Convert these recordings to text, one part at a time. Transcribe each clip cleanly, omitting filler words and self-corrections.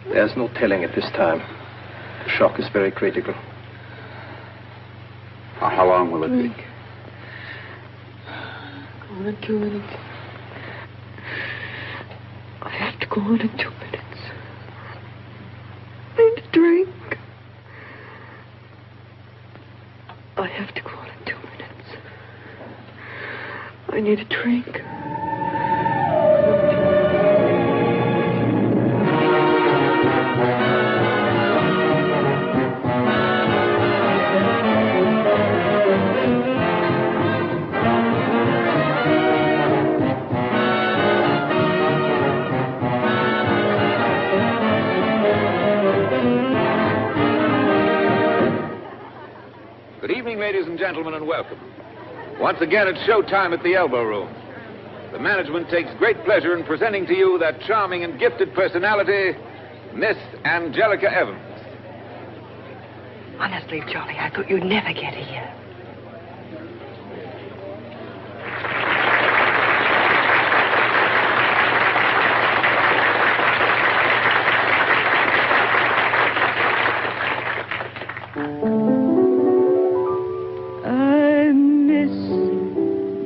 There's no telling at this time. The shock is very critical. How long will it take? Go in 2 minutes. I have to go in 2 minutes. I need a drink. I have to go in 2 minutes. I need a drink. Ladies and gentlemen, and welcome. Once again, it's showtime at the Elbow Room. The management takes great pleasure in presenting to you that charming and gifted personality, Miss Angelica Evans. Honestly, Charlie, I thought you'd never get here.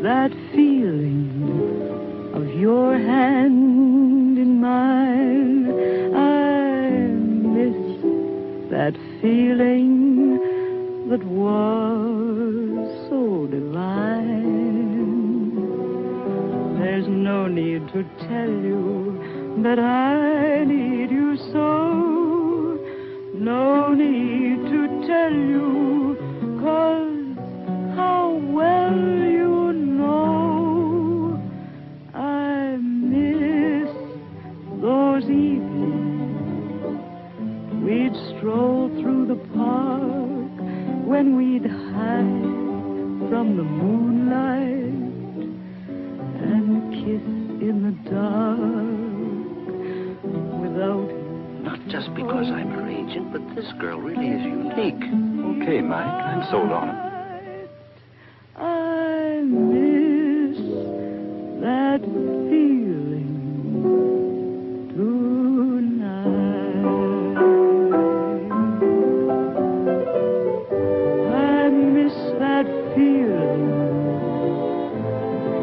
That feeling of your hand in mine. I miss that feeling that was so divine. There's no need to tell you that I need you so. No need to tell you, 'cause how well you know I miss those evenings we'd stroll through the park when we'd hide from the moonlight and kiss in the dark without. Not just because I'm her agent, but this girl really is unique. Okay, Mike, I'm sold on it. I miss that feeling tonight. I miss that feeling,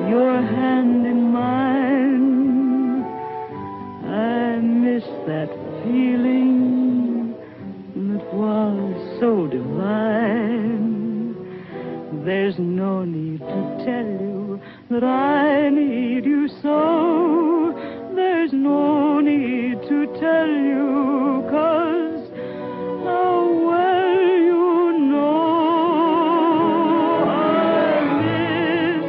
your hand in mine. I miss that feeling that was so divine. There's no need to tell you that I need you so. There's no need to tell you, 'cause how well you know I miss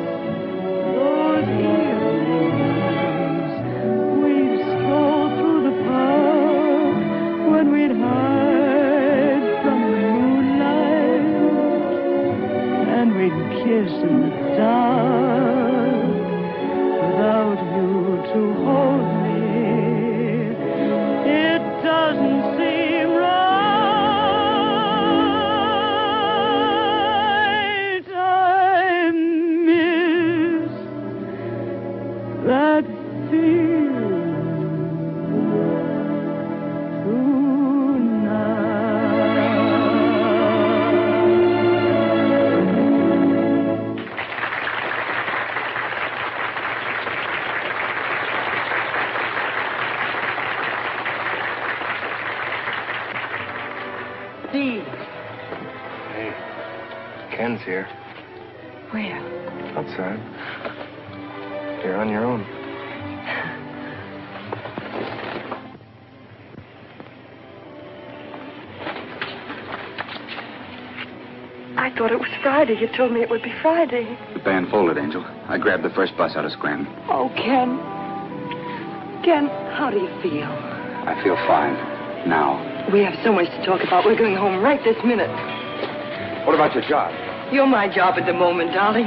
those evenings we'd stroll through the park when we'd hide from the moonlight and we'd kiss in the dark without you to hold me. It doesn't seem right. I miss that feeling Dean. Hey, Ken's here. Where? Outside. You're on your own. I thought it was Friday. You told me it would be Friday. The band folded, Angel. I grabbed the first bus out of Scranton. Oh, Ken. Ken, how do you feel? I feel fine. Now. We have so much to talk about. We're going home right this minute. What about your job? You're my job at the moment, darling.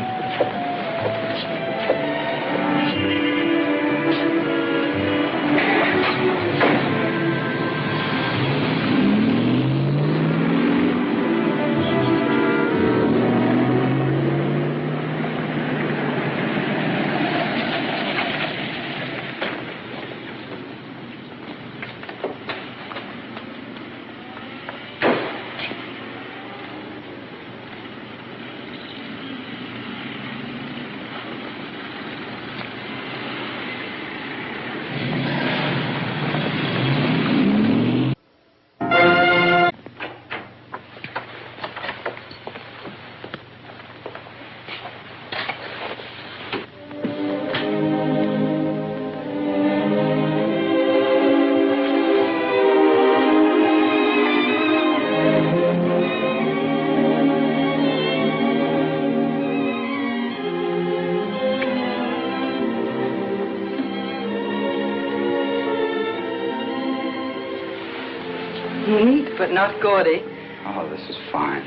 Neat, but not gaudy. Oh, this is fine.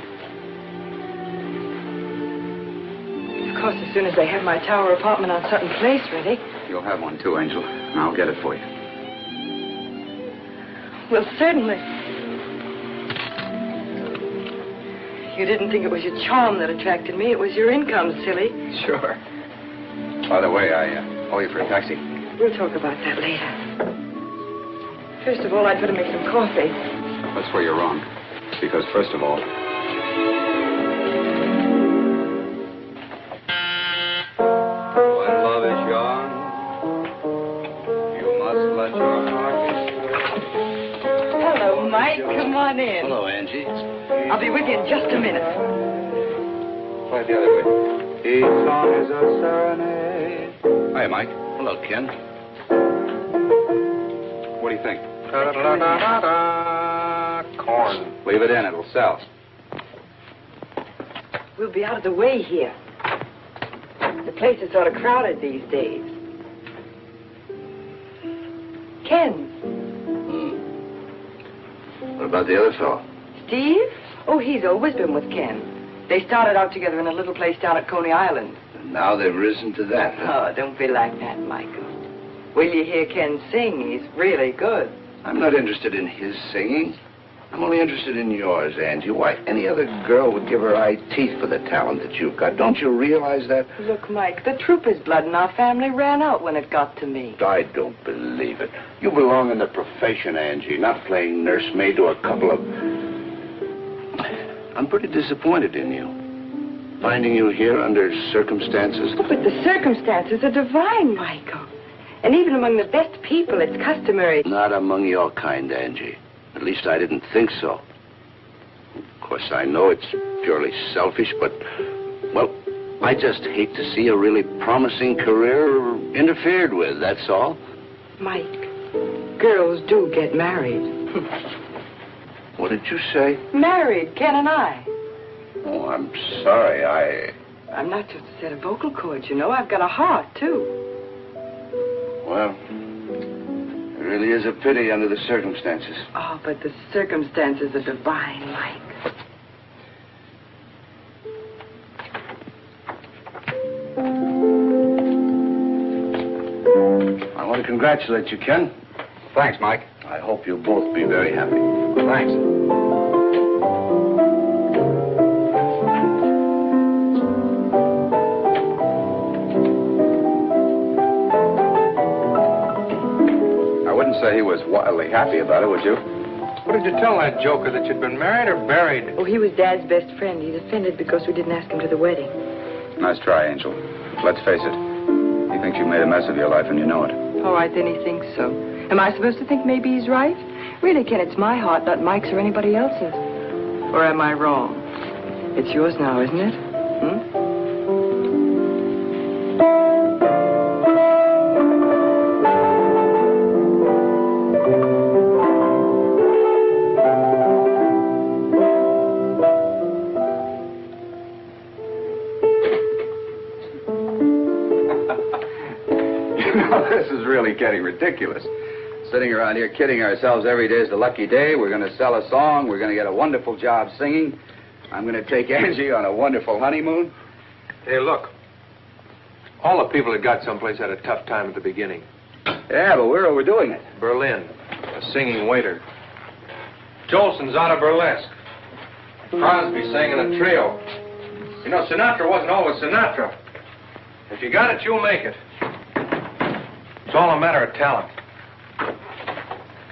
Of course, as soon as they have my tower apartment on Sutton Place ready. You'll have one too, Angel, and I'll get it for you. Well, certainly. You didn't think it was your charm that attracted me. It was your income, silly. Sure. By the way, I owe you for a taxi. We'll talk about that later. First of all, I'd better make some coffee. That's where you're wrong. Because first of all... When love is young, you must let your heart be free. Hello, Mike. Come on in. Hello, Angie. I'll be with you in just a minute. Play it the other way. Each song is a serenade. Hi, Mike. Hello, Ken. What do you think? Corn. Leave it in. It'll sell. We'll be out of the way here. The place is sort of crowded these days. Ken. What about the other fellow? Steve? Oh, he's always been with Ken. They started out together in a little place down at Coney Island. And now they've risen to that. Oh, don't be like that, Michael. Will you hear Ken sing? He's really good. I'm not interested in his singing. I'm only interested in yours, Angie. Why, any other girl would give her eye teeth for the talent that you've got. Don't you realize that? Look, Mike, the trooper's blood in our family ran out when it got to me. I don't believe it. You belong in the profession, Angie, not playing nursemaid to a couple of... I'm pretty disappointed in you. Finding you here under circumstances... Oh, but the circumstances are divine, Michael. And even among the best people, it's customary. Not among your kind, Angie. At least I didn't think so. Of course, I know it's purely selfish, but, well, I just hate to see a really promising career interfered with, that's all. Mike, girls do get married. What did you say? Married, Ken and I. Oh, I'm sorry, I'm not just a set of vocal cords, you know. I've got a heart, too. Well, it really is a pity under the circumstances. Oh, but the circumstances are divine, Mike. I want to congratulate you, Ken. Thanks, Mike. I hope you'll both be very happy. Thanks. I wouldn't say he was wildly happy about it, would you? What did you tell that joker, that you'd been married or buried? Oh, he was Dad's best friend. He's offended because we didn't ask him to the wedding. Nice try, Angel. Let's face it. He thinks you made a mess of your life and you know it. All right, then he thinks so. Am I supposed to think maybe he's right? Really, Ken, it's my heart, not Mike's or anybody else's. Or am I wrong? It's yours now, isn't it? This is really getting ridiculous. Sitting around here kidding ourselves every day is the lucky day. We're going to sell a song. We're going to get a wonderful job singing. I'm going to take Angie on a wonderful honeymoon. Hey, look. All the people that got someplace had a tough time at the beginning. Yeah, but we're overdoing it. Berlin, a singing waiter. Jolson's out of burlesque. Crosby sang in a trio. You know, Sinatra wasn't always Sinatra. If you got it, you'll make it. It's all a matter of talent.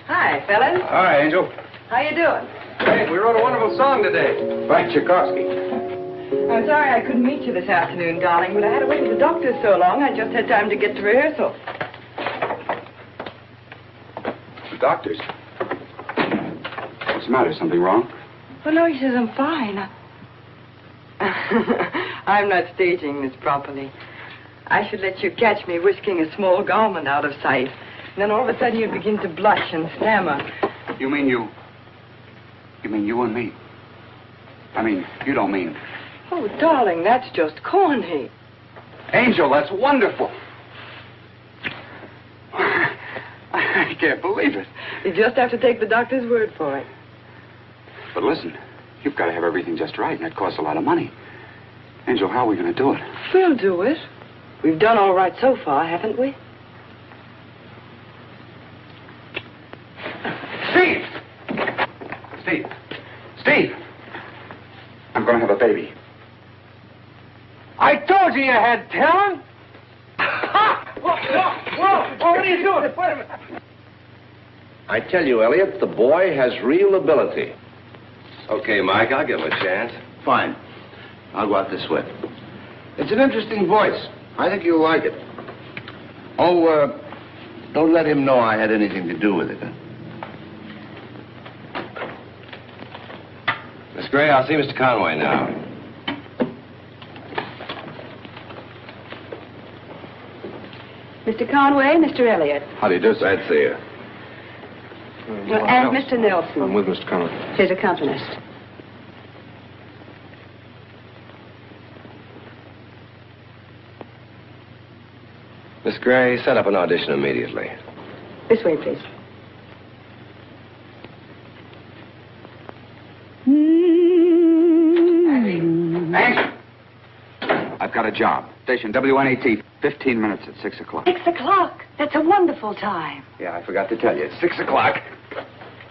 Hi, fellas. Hi, Angel. How you doing? Hey, we wrote a wonderful song today. Frank Tchaikovsky. I'm sorry I couldn't meet you this afternoon, darling, but I had to wait at the doctor's so long, I just had time to get to rehearsal. The doctors. What's the matter? Something wrong? Well, no, he says I'm fine. I'm not staging this properly. I should let you catch me whisking a small garment out of sight. And then all of a sudden you'd begin to blush and stammer. You mean you and me? I mean, you don't mean... Oh, darling, that's just corny. Angel, that's wonderful. I can't believe it. You just have to take the doctor's word for it. But listen, you've got to have everything just right, and it costs a lot of money. Angel, how are we going to do it? We'll do it. We've done all right so far, haven't we? Steve! Steve! Steve! I'm going to have a baby. I told you you had talent. Ha! Whoa, what are you doing? Wait a minute. I tell you, Elliot, the boy has real ability. Okay, Mike, I'll give him a chance. Fine. I'll go out this way. It's an interesting voice. I think you'll like it. Oh, don't let him know I had anything to do with it. Huh? Miss Gray, I'll see Mr. Conway now. Mr. Conway, Mr. Elliott. How do you do, sir? Glad to see you. And Mr. Nelson. I'm with Mr. Conway. His accompanist. Miss Gray, set up an audition immediately. This way, please. Angel! I've got a job. Station WNAT, 15 minutes at 6 o'clock. 6 o'clock. That's a wonderful time. Yeah, I forgot to tell you. It's 6 o'clock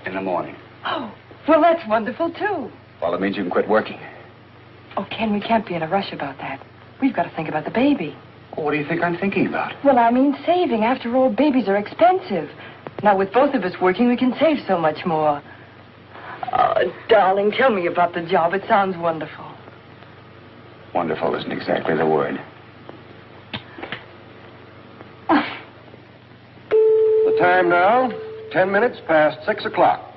in the morning. Oh, well, that's wonderful, too. Well, it means you can quit working. Oh, Ken, we can't be in a rush about that. We've got to think about the baby. Well, what do you think I'm thinking about? Well, I mean saving. After all, babies are expensive. Now, with both of us working, we can save so much more. Oh, darling, tell me about the job. It sounds wonderful. Wonderful isn't exactly the word. The time now, 10 minutes past 6 o'clock.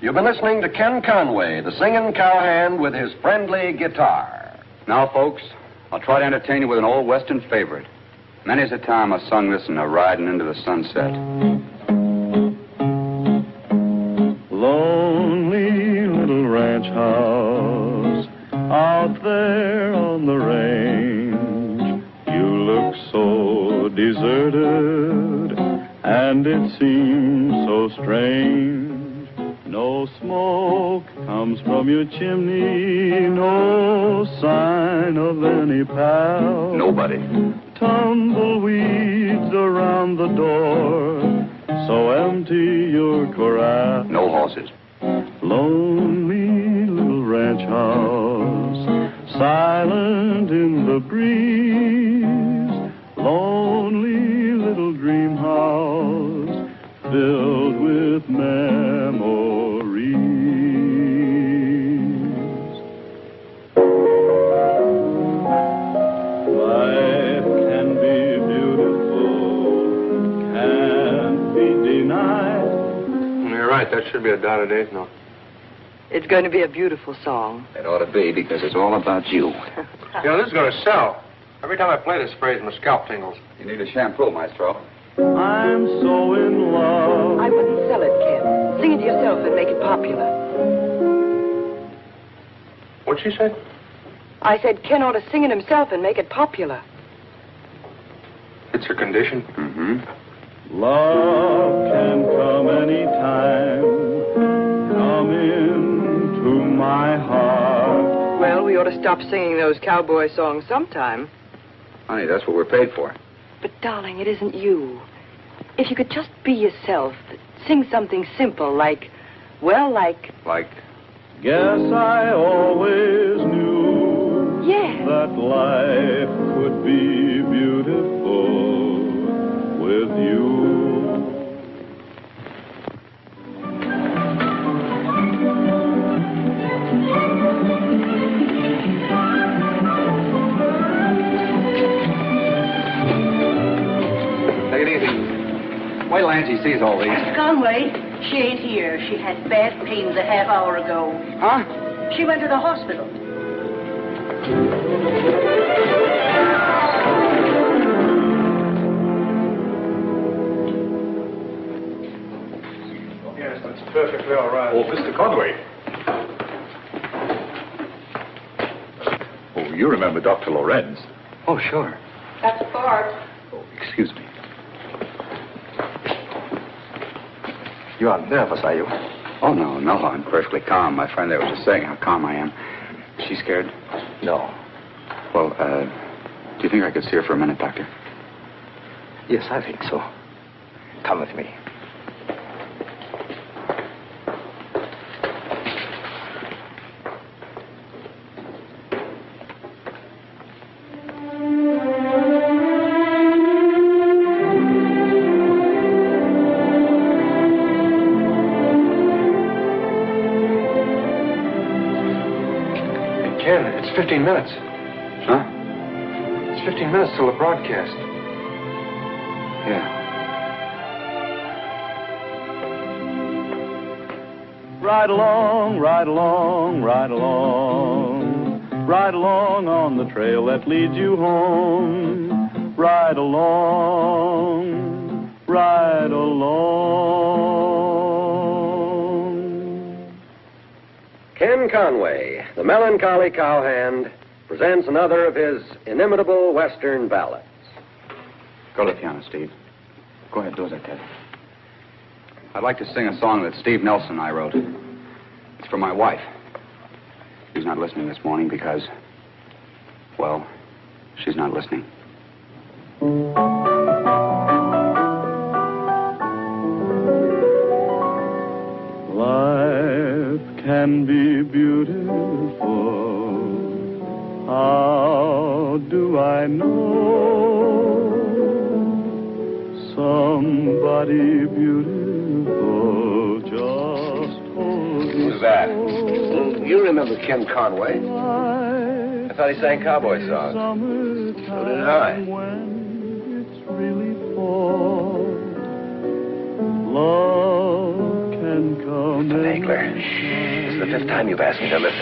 You've been listening to Ken Conway, the singing cowhand with his friendly guitar. Now, folks, I'll try to entertain you with an old Western favorite. Many's the time I sung this in a riding into the sunset. Lonely little ranch house out there on the range. You look so deserted, and it seems so strange. No smoke comes from your chimney, no sign of any pal. Nobody. Tumbleweeds around the door, so empty your corral. No horses. Lonely little ranch house, silent in the breeze. Lonely little dream house, filled with memories. Life can be beautiful, can't be denied. You're right. That should be a dotted eighth note. It's going to be a beautiful song. It ought to be, because it's all about you. You know, this is going to sell. Every time I play this phrase, my scalp tingles. You need a shampoo, Maestro. I'm so in love. I wouldn't sell it, Ken. Sing it yourself and make it popular. What'd she say? I said Ken ought to sing it himself and make it popular. It's her condition. Mm-hmm. Love can come anytime. Come into my heart. Well, we ought to stop singing those cowboy songs sometime. Honey, that's what we're paid for. But, darling, it isn't you. If you could just be yourself, sing something simple like, well, like... Like? Guess I always knew that life could be beautiful with you. Take it easy. Wait till Angie sees all these. Mr. Conway, she ain't here. She had bad pains a half hour ago. Huh? She went to the hospital. Yes, that's perfectly all right. Oh, Mr. Conway. Oh, you remember Dr. Lorenz. Oh, sure. That's Bart. Oh, excuse me. You aren't nervous, are you? Oh, no, I'm perfectly calm. My friend there was just saying how calm I am. Is she scared? No. Well, do you think I could see her for a minute, Doctor? Yes, I think so. Come with me. Ken, it's 15 minutes. Huh? It's 15 minutes till the broadcast. Yeah. Ride along, ride along, ride along. Ride along on the trail that leads you home. Ride along, ride along. Ken Conway, the melancholy cowhand, presents another of his inimitable Western ballads. Go to the piano, Steve. Go ahead, do as I tell you. I'd like to sing a song that Steve Nelson and I wrote. It's for my wife. She's not listening this morning because, well, she's not listening. Life can be beautiful. How do I know? Somebody beautiful just told me. Who's that? You remember Ken Conway? I thought he sang cowboy songs. So did I. When it's really fall, love can come. Hankler, this is the 5th time you've asked me to listen.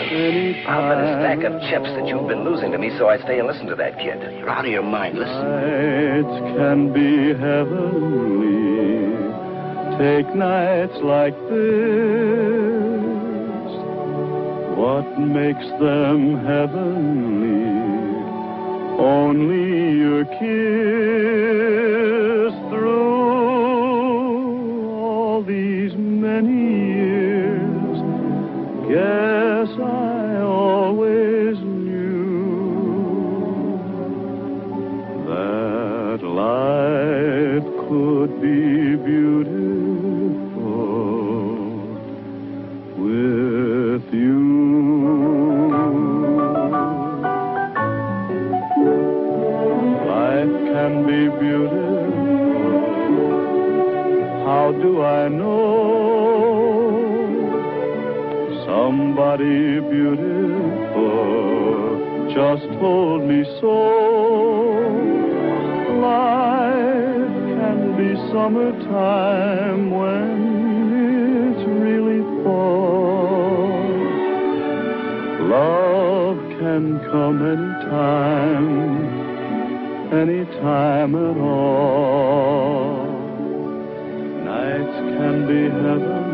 I've been a stack of chips that you've been losing to me, so I stay and listen to that kid. You're out of your mind. Listen. Nights can be heavenly. Take nights like this. What makes them heavenly? Only your kiss through all these many years. Guess I always knew that life could be beautiful with you. Life can be beautiful. How do I know? Somebody beautiful just told me so. Life can be summertime when it's really fall. Love can come anytime at all. Nights can be heavenly.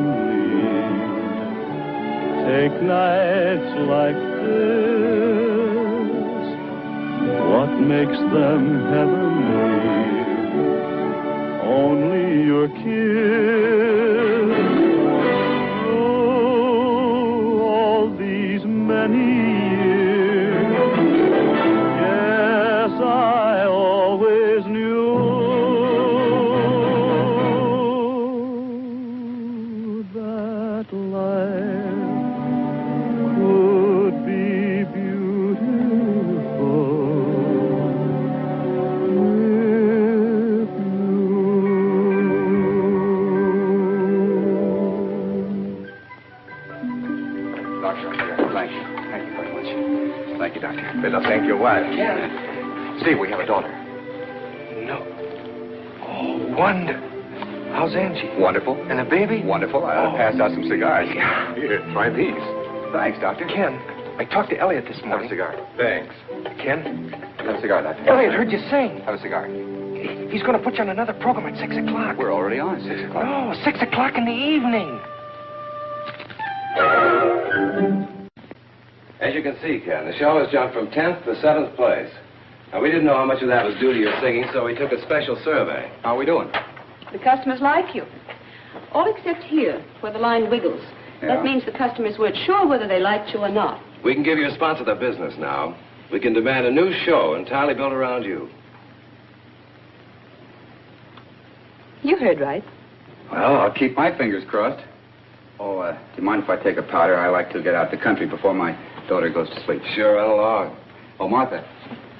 Take nights like this. What makes them heavenly? Only your kiss. Through all these many years, yes, I always knew that life could be beautiful with you. Doctor, thank you. Thank you very much. Thank you, Doctor. Better thank your wife. Steve, we have a daughter. No. Oh, wonder. How's Angie? Wonderful. And a baby? Wonderful. I passed out some cigars. Here, try these. Thanks, Doctor. Ken, I talked to Elliot this Have a morning. cigar. Thanks. Ken, Have a cigar, Doctor. Elliot heard you sing. Have a cigar. He's going to put you on another program at 6 o'clock. We're already on at 6 o'clock. Oh, 6 o'clock in the evening. As you can see, Ken, the show has jumped from 10th to 7th place. Now, we didn't know how much of that was due to your singing, so we took a special survey. How are we doing? The customers like you. All except here, where the line wiggles. Yeah. That means the customers weren't sure whether they liked you or not. We can give you a sponsor of the business now. We can demand a new show entirely built around you. You heard right. Well, I'll keep my fingers crossed. Oh, do you mind if I take a powder? I like to get out the country before my daughter goes to sleep. Sure, run along. Oh, Martha,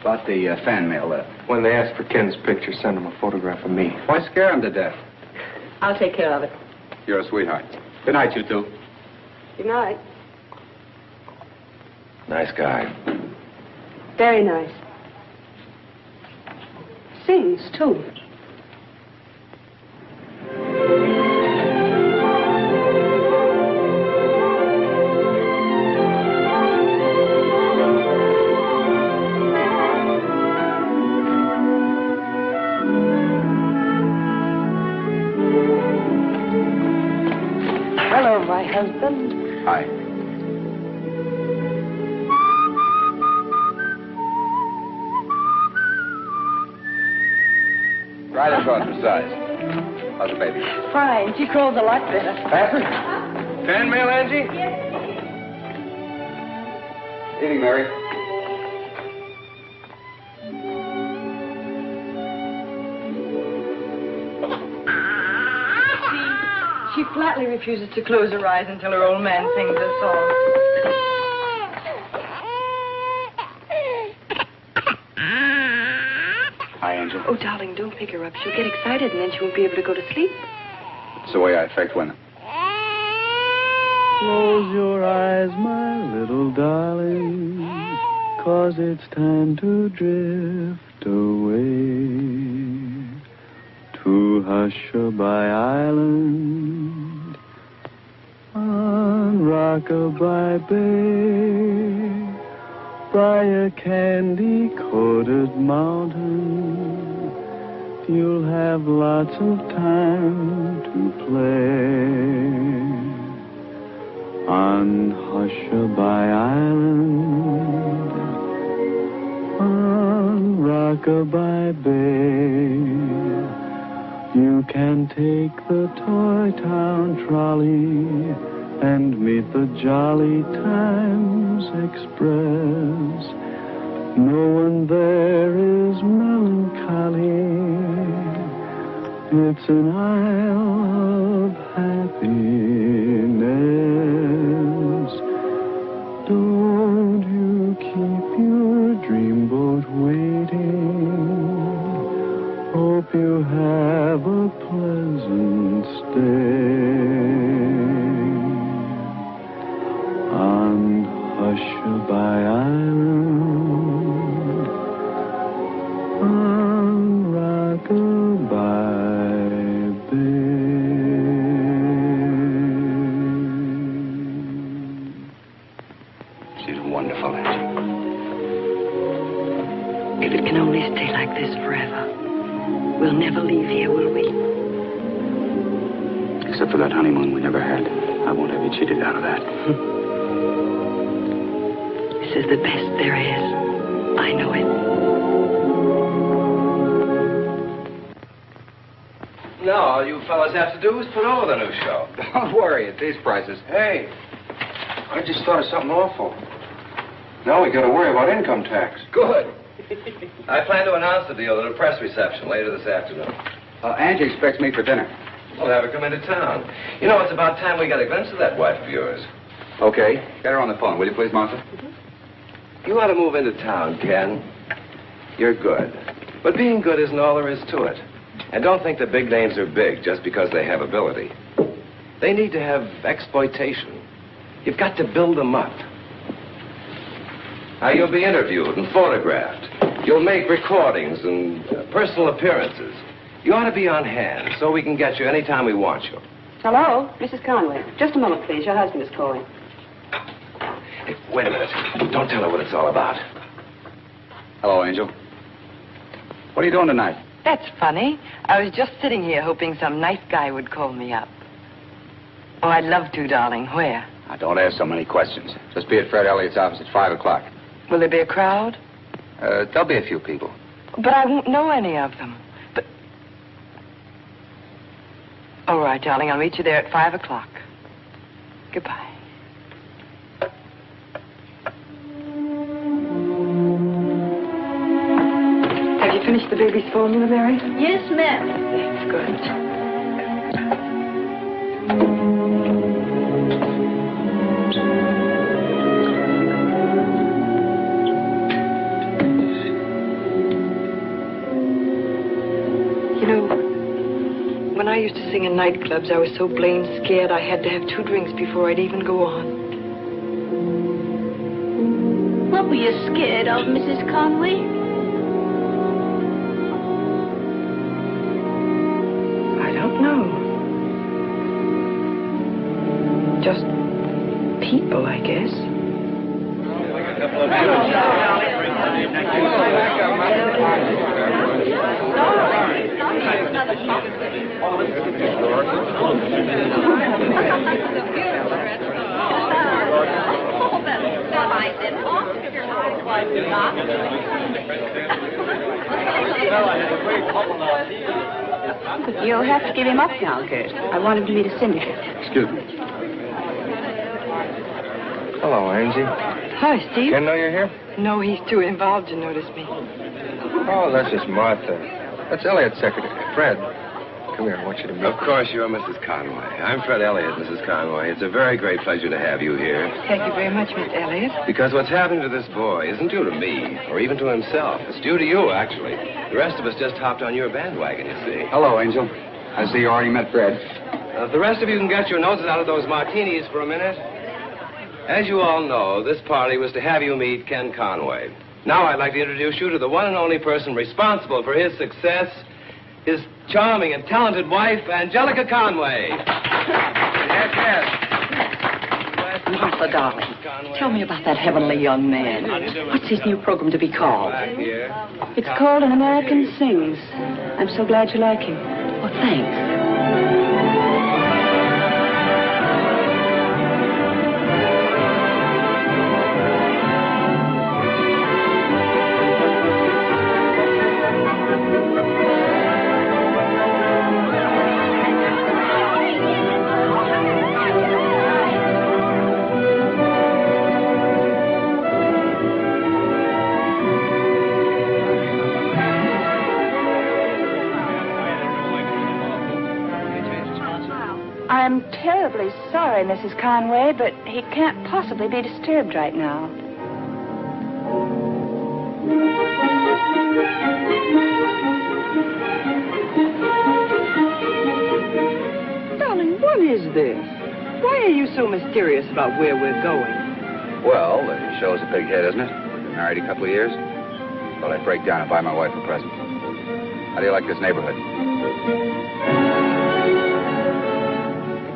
about the fan mail. When they ask for Ken's picture, send them a photograph of me. Why scare him to death? I'll take care of it. You're a sweetheart. Good night, you two. Good night. Nice guy. Very nice. Sings, too. Hello, my husband. Hi. Right across the size. How's the baby? Fine. She crawls a lot better. Patrick? Fan mail, Angie? Evening, Mary. She flatly refuses to close her eyes until her old man sings her song. Hi, Angel. Oh, darling, don't pick her up. She'll get excited and then she won't be able to go to sleep. It's the way I affect women. Close your eyes, my little darling, 'cause it's time to drift away to Hushabye Island on Rockabye Bay, by a candy-coated mountain. You'll have lots of time to play on Hushabye Island, on Rockabye Bay. You can take the Toy Town trolley and meet the Jolly Times Express. No one there is melancholy. It's an isle of happiness. Don't you keep your dreamboat waiting. Hope you have a pleasant stay on Hushabye Island, on Rockabye Bay. She's wonderful, Angie. If it can only stay like this forever, we'll never leave here, will we? Except for that honeymoon we never had. I won't have you cheated out of that. This is the best there is. I know it. No, all you fellas have to do is put over the new show. Don't worry, at these prices. Hey, I just thought of something awful. Now we gotta worry about income tax. Good. I plan to announce the deal at a press reception later this afternoon. Angie expects me for dinner. We'll have her come into town. You know, it's about time we got a glimpse of that wife of yours. Okay. Get her on the phone, will you please, Martha? You ought to move into town, Ken. You're good. But being good isn't all there is to it. And don't think the big names are big just because they have ability. They need to have exploitation. You've got to build them up. Now, you'll be interviewed and photographed. You'll make recordings and personal appearances. You ought to be on hand so we can get you anytime we want you. Hello, Mrs. Conway. Just a moment, please. Your husband is calling. Hey, wait a minute. Don't tell her what it's all about. Hello, Angel. What are you doing tonight? That's funny. I was just sitting here hoping some nice guy would call me up. Oh, I'd love to, darling. Where? Now, don't ask so many questions. Just be at Fred Elliott's office at 5 o'clock. Will there be a crowd? There'll be a few people. But I won't know any of them. But... All right. right, darling. I'll meet you there at 5 o'clock. Goodbye. Have you finished the baby's formula, Mary? Yes, ma'am. That's good. You know, when I used to sing in nightclubs, I was so blamed scared I had to have 2 drinks before I'd even go on. What were you scared of, Mrs. Conway? I don't know. Just people, I guess. You'll have to give him up now, Kurt. I want him to meet a syndicate. Excuse me. Hello, Angie. Hi, Steve. Ken know you're here? No, he's too involved to notice me. Oh, that's just Martha. That's Elliot's secretary, Fred. Come here, I want you to meet. Of course, you're Mrs. Conway. I'm Fred Elliott, Mrs. Conway. It's a very great pleasure to have you here. Thank you very much, Miss Elliott. Because what's happened to this boy isn't due to me, or even to himself. It's due to you, actually. The rest of us just hopped on your bandwagon, you see. Hello, Angel. I see you already met Fred. If the rest of you can get your noses out of those martinis for a minute. As you all know, this party was to have you meet Ken Conway. Now I'd like to introduce you to the one and only person responsible for his success, his charming and talented wife, Angelica Conway. Yes, yes. Martha, darling, tell me about that heavenly young man. What's his new program to be called? Back here. It's called An American Sings. I'm so glad you like him. Well, thanks. I'm terribly sorry, Mrs. Conway, but he can't possibly be disturbed right now. Darling, what is this? Why are you so mysterious about where we're going? Well, it shows a big head, isn't it? We've been married a couple of years. Well, I'd break down and buy my wife a present. How do you like this neighborhood?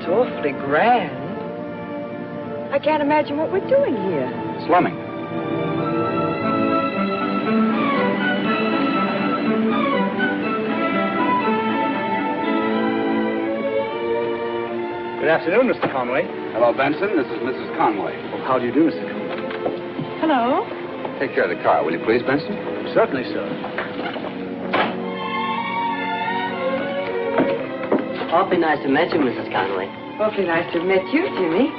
It's awfully grand. I can't imagine what we're doing here. Slumming. Good afternoon, Mr. Conway. Hello, Benson. This is Mrs. Conway. Well, how do you do, Mr. Conway? Hello. Take care of the car, will you please, Benson? Certainly, sir. Awfully nice to meet you, Mrs. Conway. Awfully nice to have met you, Jimmy.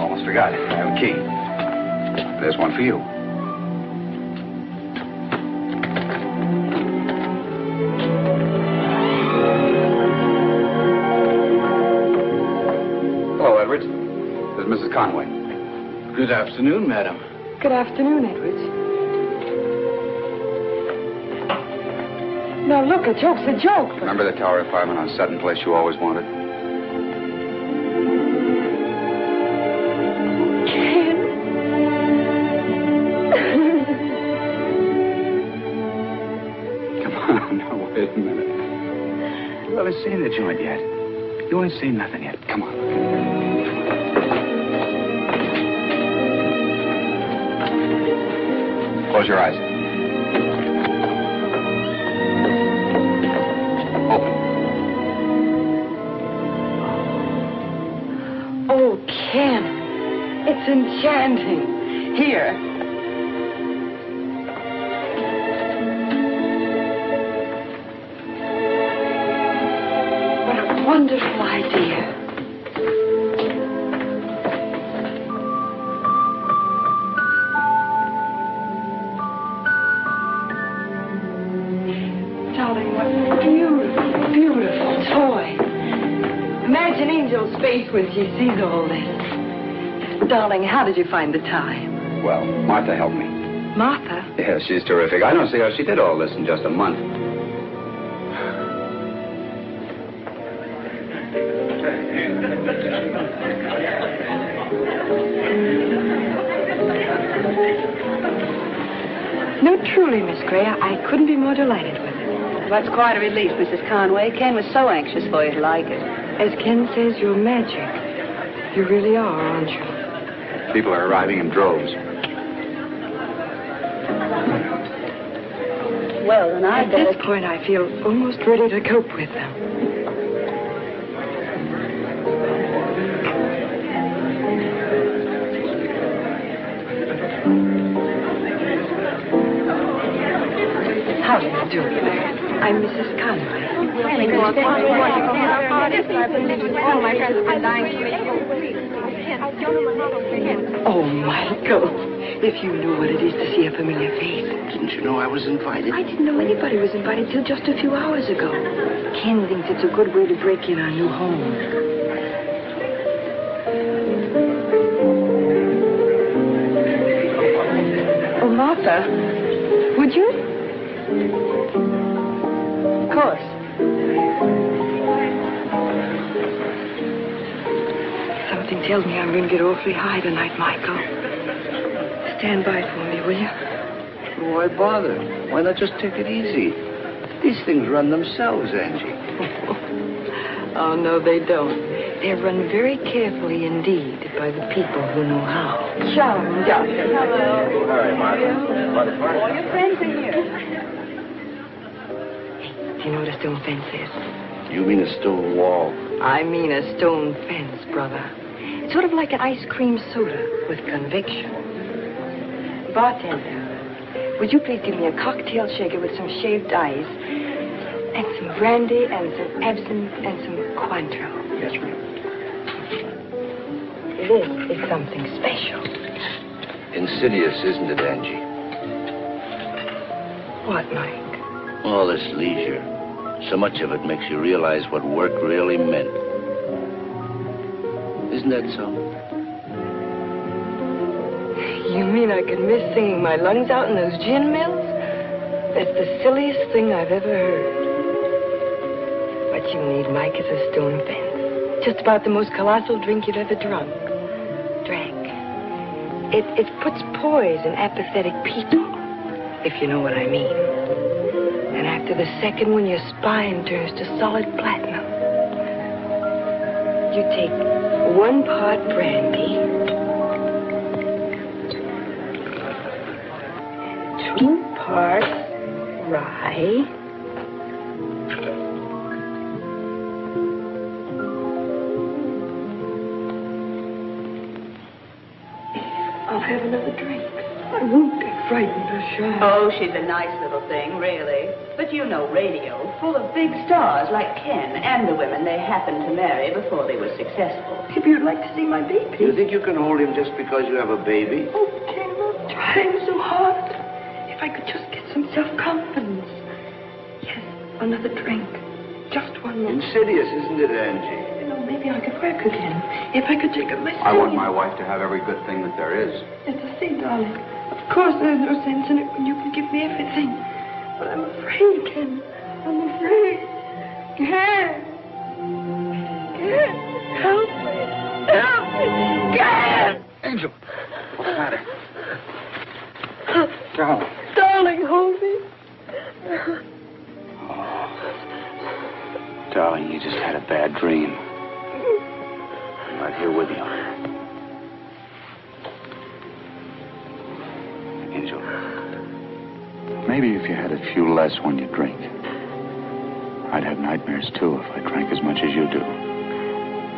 Almost forgot. I have a key. There's one for you. Hello, Edwards. This is Mrs. Conway. Good afternoon, madam. Good afternoon, Edwards. Now, look, a joke's a joke. But... Remember the tower apartment on Sutton Place you always wanted? Come on, now, wait a minute. Well, let's see the joint yet. You ain't seen nothing yet. Come on. Close your eyes. Open. Oh, Ken. enchanting. Here. What a wonderful idea. Darling, what a beautiful, beautiful toy. Imagine Angel's face when she sees all this. Darling, how did you find the time? Well, Martha helped me. Martha? Yeah, she's terrific. I don't see how she did all this in just a month. No, truly, Miss Gray, I couldn't be more delighted with it. Well, that's quite a relief, Mrs. Conway. Ken was so anxious for you to like it. As Ken says, you're magic. You really are, aren't you? People are arriving in droves. Well, then At this point, I feel almost ready to cope with them. How do you do? I'm Mrs. Conway. Oh, Michael, if you knew what it is to see a familiar face. Didn't you know I was invited? I didn't know anybody was invited till just a few hours ago. Ken thinks it's a good way to break in our new home. Oh, Martha, would you? Of course. Something tells me I'm going to get awfully high tonight, Michael. Stand by for me, will you? Why bother? Why not just take it easy? These things run themselves, Angie. Oh, no, they don't. They're run very carefully indeed by the people who know how. Charming, darling. Hello. Hi, Martha. All your friends are here. Do you know what a stone fence is? You mean a stone wall? I mean a stone fence, brother. It's sort of like an ice cream soda with conviction. Bartender, would you please give me a cocktail shaker with some shaved ice and some brandy and some absinthe and some Cointreau? Yes, ma'am. This is something special. Insidious, isn't it, Angie? What, Mike? All this leisure. So much of it makes you realize what work really meant. Isn't that so? You mean I could miss singing my lungs out in those gin mills? That's the silliest thing I've ever heard. What you need, Mike, is a stone fence. Just about the most colossal drink you've ever drank. It puts poise in apathetic people, if you know what I mean. And after the second one, your spine turns to solid platinum. You take 1 part brandy, 2 parts rye, I'll have another drink. I won't get frightened or shy. Oh, she's a nice little thing, really. But you know radio, full of big stars like Ken and the women they happened to marry before they were successful. Maybe you'd like to see my baby. You think you can hold him just because you have a baby? Oh, Ken, I'm trying so hard. If I could just get some self-confidence. Yes, another drink. Just one more. Insidious, isn't it, Angie? You know, maybe I could work again. If I could take up my I want singing. my wife to have every good thing that there is. Yes, I see, darling. Of course, there's no sense in it when you can give me everything. But I'm afraid, Ken. I'm afraid. Ken! Ken! Help me! Help me! Ken! Angel! What's the matter? Darling. Darling, hold me. Darling, you just had a bad dream. I'm right here with you. Angel, maybe if you had a few less when you drink, I'd have nightmares too if I drank as much as you do.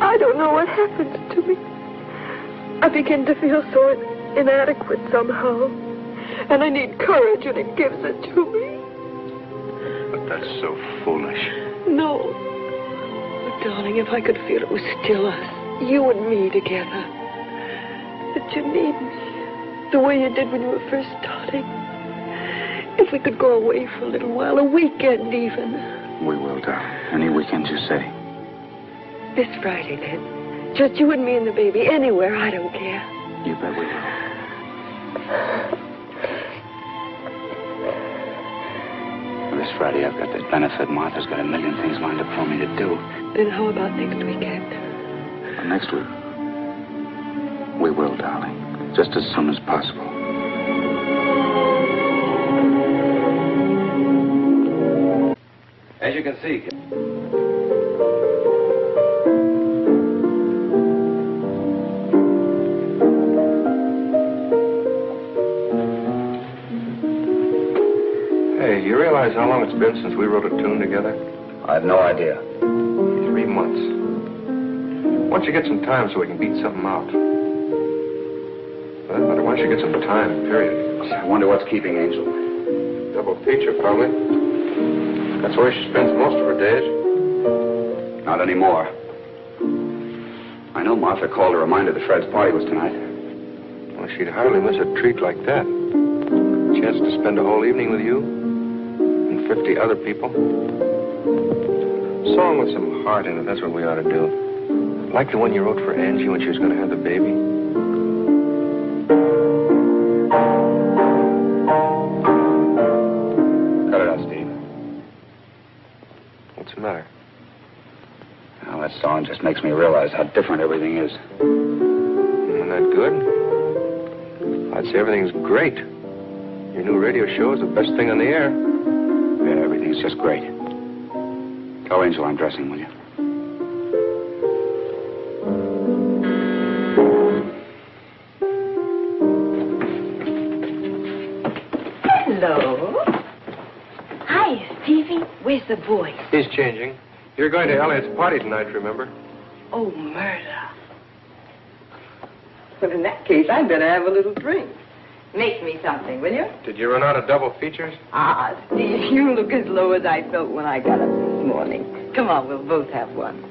I don't know what happened to me. I began to feel so inadequate somehow. And I need courage, and it gives it to me. But that's so foolish. No. But, darling, if I could feel it was still us, you and me together. That you need me, the way you did when you were first starting. If we could go away for a little while, a weekend even. We will, darling. Any weekend you say. This Friday, then. Just you and me and the baby. Anywhere, I don't care. You bet we will. This Friday, I've got that benefit. Martha's got a million things lined up for me to do. Then how about next weekend? Well, next week, we will, darling. Just as soon as possible. As you can see, Hey, you realize how long it's been since we wrote a tune together? I have no idea. 3 months. Why don't you get some time so we can beat something out? Why don't you get some time, period? I wonder what's keeping Angel. Double feature, probably. That's where she spends most of her days. Not anymore. I know Martha called to remind her that Fred's party was tonight. Well, she'd hardly miss a treat like that. A chance to spend a whole evening with you and 50 other people. A song with some heart in it, that's what we ought to do. Like the one you wrote for Angie when she was going to have the baby. Cut it out, Steve. What's the matter? Well, that song just makes me realize how different everything is. Isn't that good? I'd say everything's great. Your new radio show is the best thing on the air. Yeah, everything's just great. Tell Angel I'm dressing, will you? Hello. Hi, Stevie. Where's the boy? He's changing. You're going to Elliot's party tonight, remember? Oh, murder. Well, in that case, I'd better have a little drink. Make me something, will you? Did you run out of double features? Ah, Steve, you look as low as I felt when I got up this morning. Come on, we'll both have one.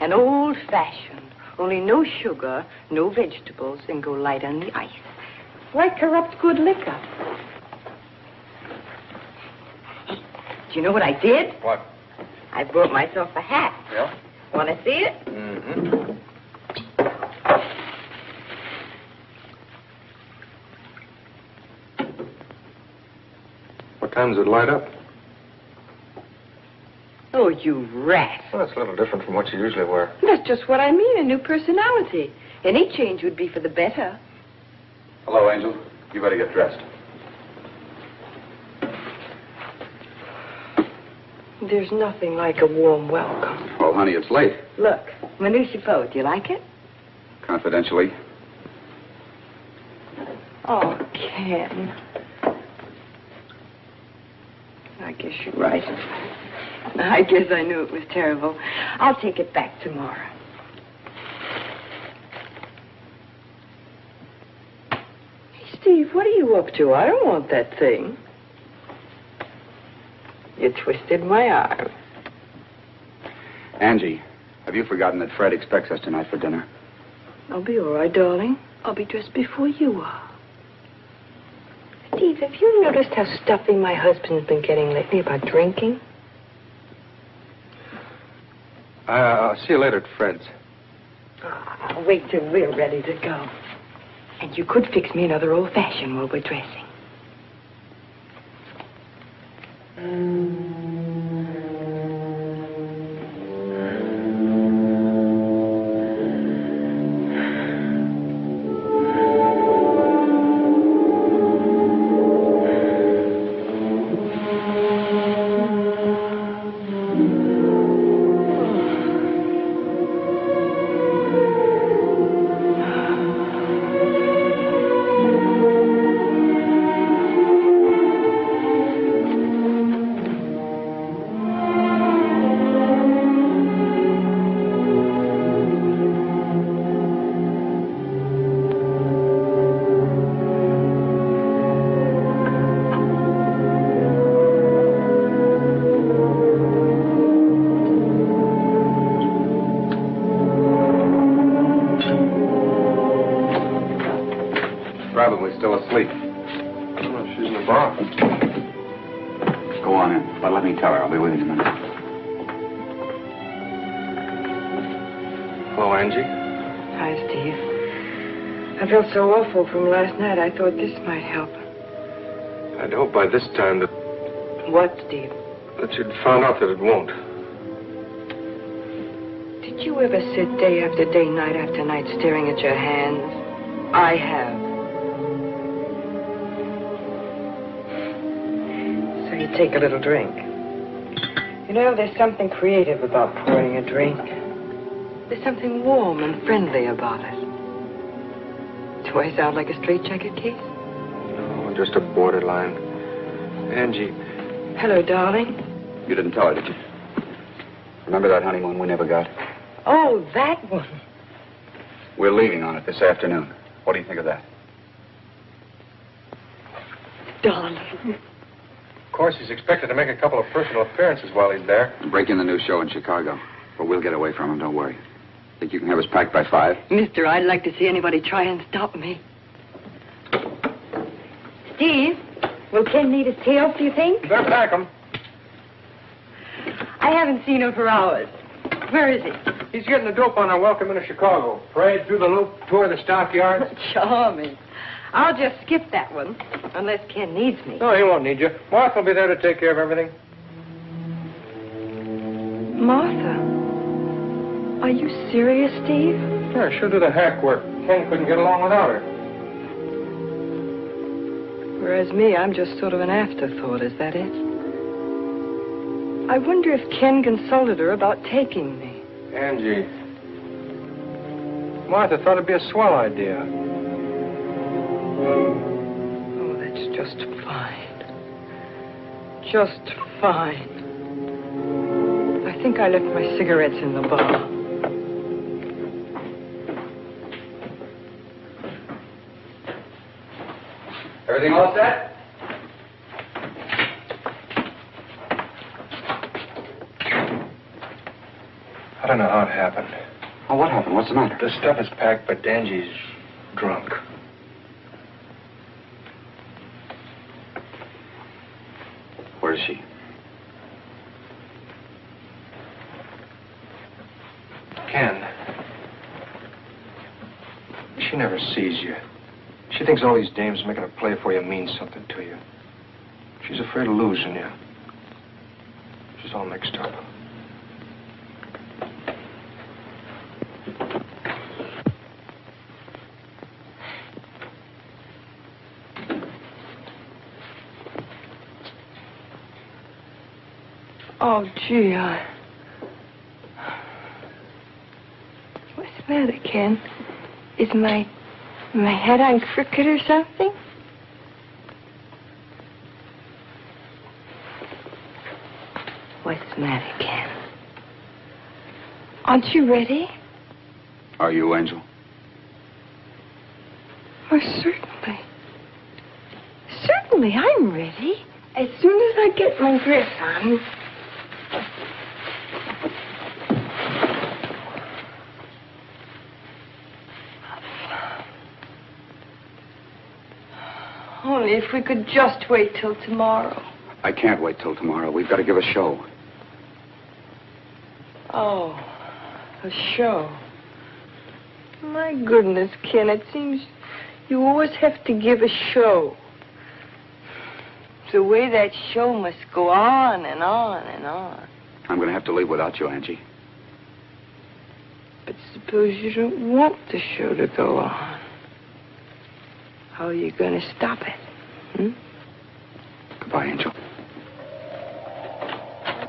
An old-fashioned, only no sugar, no vegetables, and go light on the ice. Why corrupt good liquor? Do you know what I did? What? I bought myself a hat. Yeah? Want to see it? Mm-hmm. What time does it light up? Oh, you rat. Well, it's a little different from what you usually wear. That's just what I mean, a new personality. Any change would be for the better. Hello, Angel. You better get dressed. There's nothing like a warm welcome. Oh, honey, it's late. Look, my new chapeau. Do you like it? Confidentially. Oh, Ken. I guess you're right. I guess I knew it was terrible. I'll take it back tomorrow. Hey, Steve, what are you up to? I don't want that thing. You twisted my arm. Angie, have you forgotten that Fred expects us tonight for dinner? I'll be all right, darling. I'll be dressed before you are. Steve, have you noticed how stuffy my husband's been getting lately about drinking? I'll see you later at Fred's. I'll wait till we're ready to go. And you could fix me another old-fashioned while we're dressing. far. Go on in. But let me tell her. I'll be with you in a minute. Hello, Angie. Hi, Steve. I felt so awful from last night, I thought this might help. I'd hope by this time that What, Steve? you'd found out that it won't. Did you ever sit day after day, night after night, staring at your hands? I have. So you take a little drink. You know, there's something creative about pouring a drink. There's something warm and friendly about it. Do I sound like a straitjacket case? No, just a borderline. Angie. Hello, darling. You didn't tell her, did you? Remember that honeymoon we never got? Oh, that one. We're leaving on it this afternoon. What do you think of that? Darling. Of course, he's expected to make a couple of personal appearances while he's there. Break in the new show in Chicago. But we'll get away from him, don't worry. Think you can have us packed by 5? Mister, I'd like to see anybody try and stop me. Steve, will Ken need his tails, do you think? You better pack him. I haven't seen him for hours. Where is he? He's getting the dope on our welcome into Chicago. Parade through the loop, tour the stockyards. Charming. I'll just skip that one, unless Ken needs me. No, he won't need you. Martha will be there to take care of everything. Martha? Are you serious, Steve? Sure, she'll do the hack work. Ken couldn't get along without her. Whereas me, I'm just sort of an afterthought, is that it? I wonder if Ken consulted her about taking me. Angie. Martha thought it'd be a swell idea. Oh, that's just fine. Just fine. I think I left my cigarettes in the bar. Everything all set? I don't know how it happened. Oh, what happened? What's the matter? The stuff is packed, but Angie's drunk. Where is she? Ken. She never sees you. She thinks all these dames making a play for you means something to you. She's afraid of losing you. She's all mixed up. Oh, gee, What's the matter, Ken? Is my head on crooked or something? What's the matter, Ken? Aren't you ready? Are you, Angel? Oh, certainly. Certainly, I'm ready. As soon as I get my dress on. Only if we could just wait till tomorrow. I can't wait till tomorrow. We've got to give a show. Oh, a show. My goodness, Ken, it seems you always have to give a show. The way that show must go on and on and on. I'm going to have to leave without you, Angie. But suppose you don't want the show to go on. How are you going to stop it? Goodbye, Angel.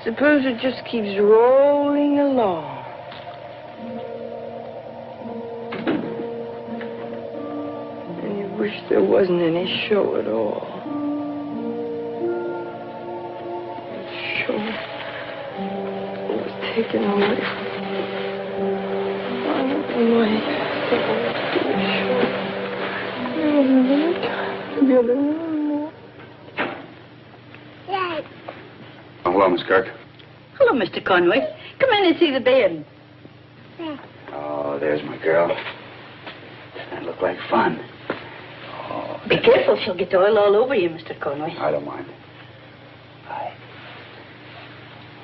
Suppose it just keeps rolling along. And you wish there wasn't any show at all. The show was taken away. Oh, hello, Miss Kirk. Hello, Mr. Conway. Come in and see the bed. Oh, there's my girl. Doesn't that look like fun? Oh, Be careful, she'll get oil all over you, Mr. Conway. I don't mind. Bye.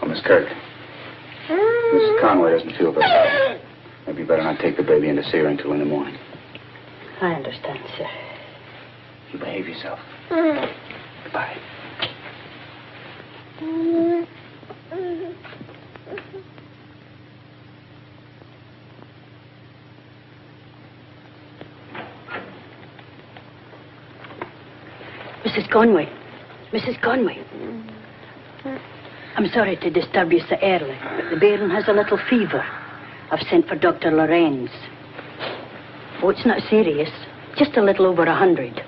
Oh, Miss Kirk. Mrs. Conway doesn't feel very well. Maybe you better not take the baby in to see her until in the morning. I understand, sir. You behave yourself. Goodbye. Mrs. Conway. Mrs. Conway. I'm sorry to disturb you so early, but the bairn has a little fever. I've sent for Dr. Lorenz. Oh, it's not serious. Just a little over 100.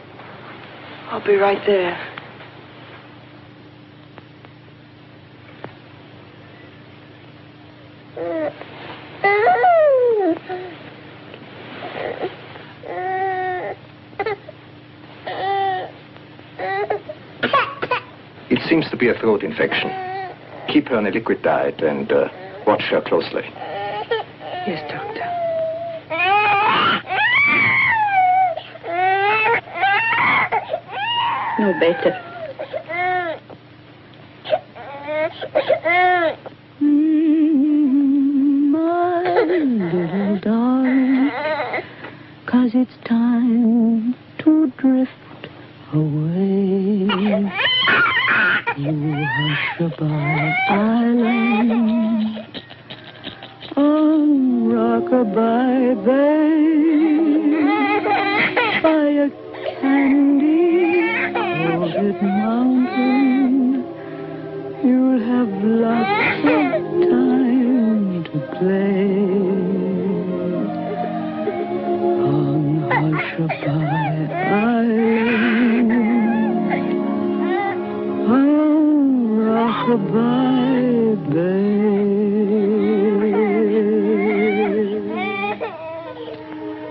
I'll be right there. It seems to be a throat infection. Keep her on a liquid diet and watch her closely. Yes, Doctor. No better. My little darling, 'cause it's time to drift away. You Hushabye Island, on Rockabye Bay, by a candy-coated mountain, you'll have lots of time to play. On Hushabye Island, Rockabye Bay.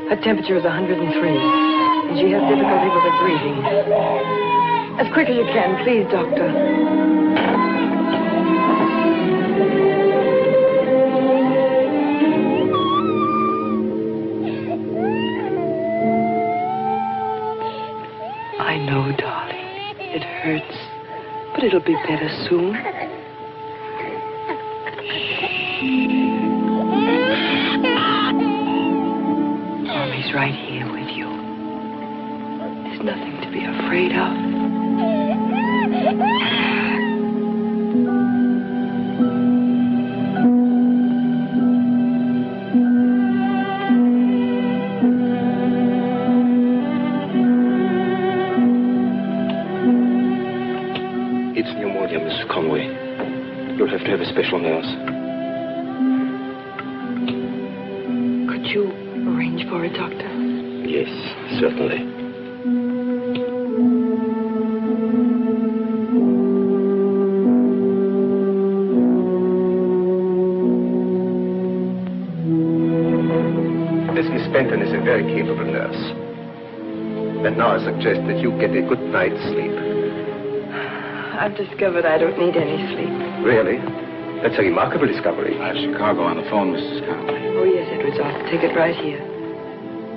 Her temperature is 103, and she has difficulty with her breathing. As quick as you can, please, Doctor. I know, darling. It hurts. But it'll be better soon. Mommy's right here with you. There's nothing to be afraid of. Mrs. Conway. You'll have to have a special nurse. Could you arrange for a doctor? Yes, certainly. This Miss Benton is a very capable nurse. And now I suggest that you get a good night's sleep. I've discovered I don't need any sleep. Really? That's a remarkable discovery. I have Chicago on the phone, Mrs. Conway. Oh, yes, Edwards. I'll take it right here.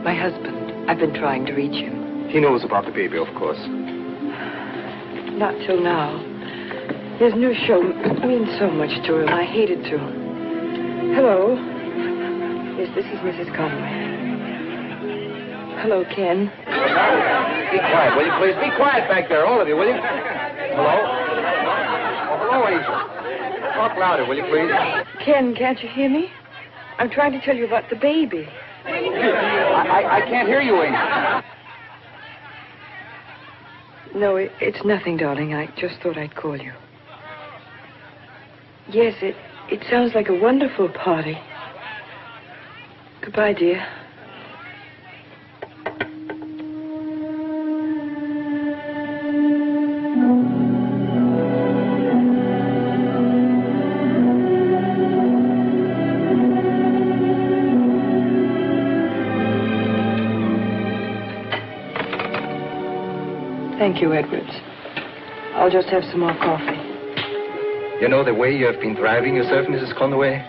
My husband. I've been trying to reach him. He knows about the baby, of course. Not till now. His new show means so much to him. I hated to. Hello. Yes, this is Mrs. Conway. Hello, Ken. Be quiet, will you, please? Be quiet back there, all of you, will you? Hello? Oh, hello, Angel. Talk louder, will you, please? Ken, can't you hear me? I'm trying to tell you about the baby. I can't hear you, Angel. No, it's nothing, darling. I just thought I'd call you. Yes, it sounds like a wonderful party. Goodbye, dear. Thank you, Edwards. I'll just have some more coffee. You know the way you have been driving yourself, Mrs. Conway?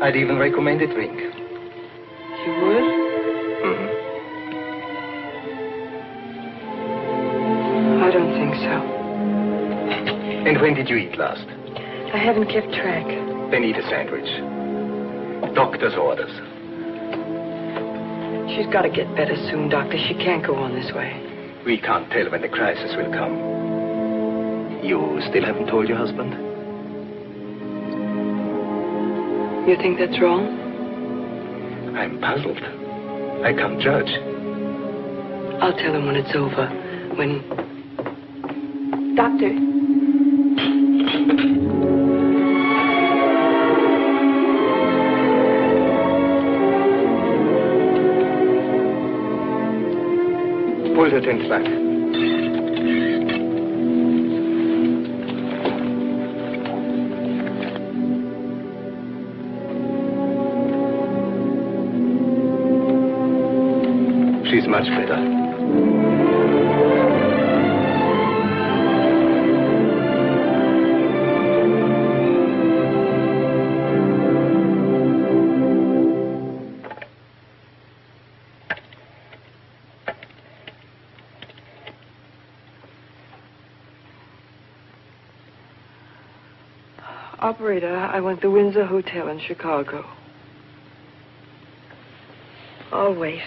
I'd even recommend a drink. You would? Mm-hmm. And when did you eat last? I haven't kept track. Then eat a sandwich. Doctor's orders. She's got to get better soon, Doctor. She can't go on this way. We can't tell when the crisis will come. You still haven't told your husband? You think that's wrong? I'm puzzled. I can't judge. I'll tell him when it's over. When... Doctor. Pull the tent back. She's much better. Operator, I want the Windsor Hotel in Chicago. I'll wait.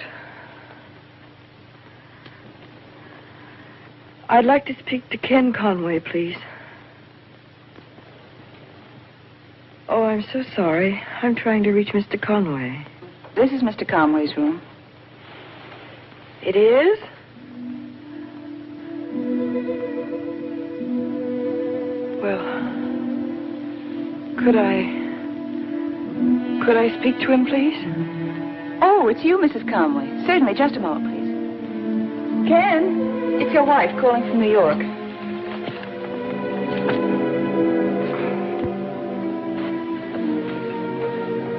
I'd like to speak to Ken Conway, please. Oh, I'm so sorry. I'm trying to reach Mr. Conway. This is Mr. Conway's room. It is? Well, could I speak to him, please? Oh, it's you, Mrs. Conway. Certainly, just a moment, please. Ken, it's your wife calling from New York.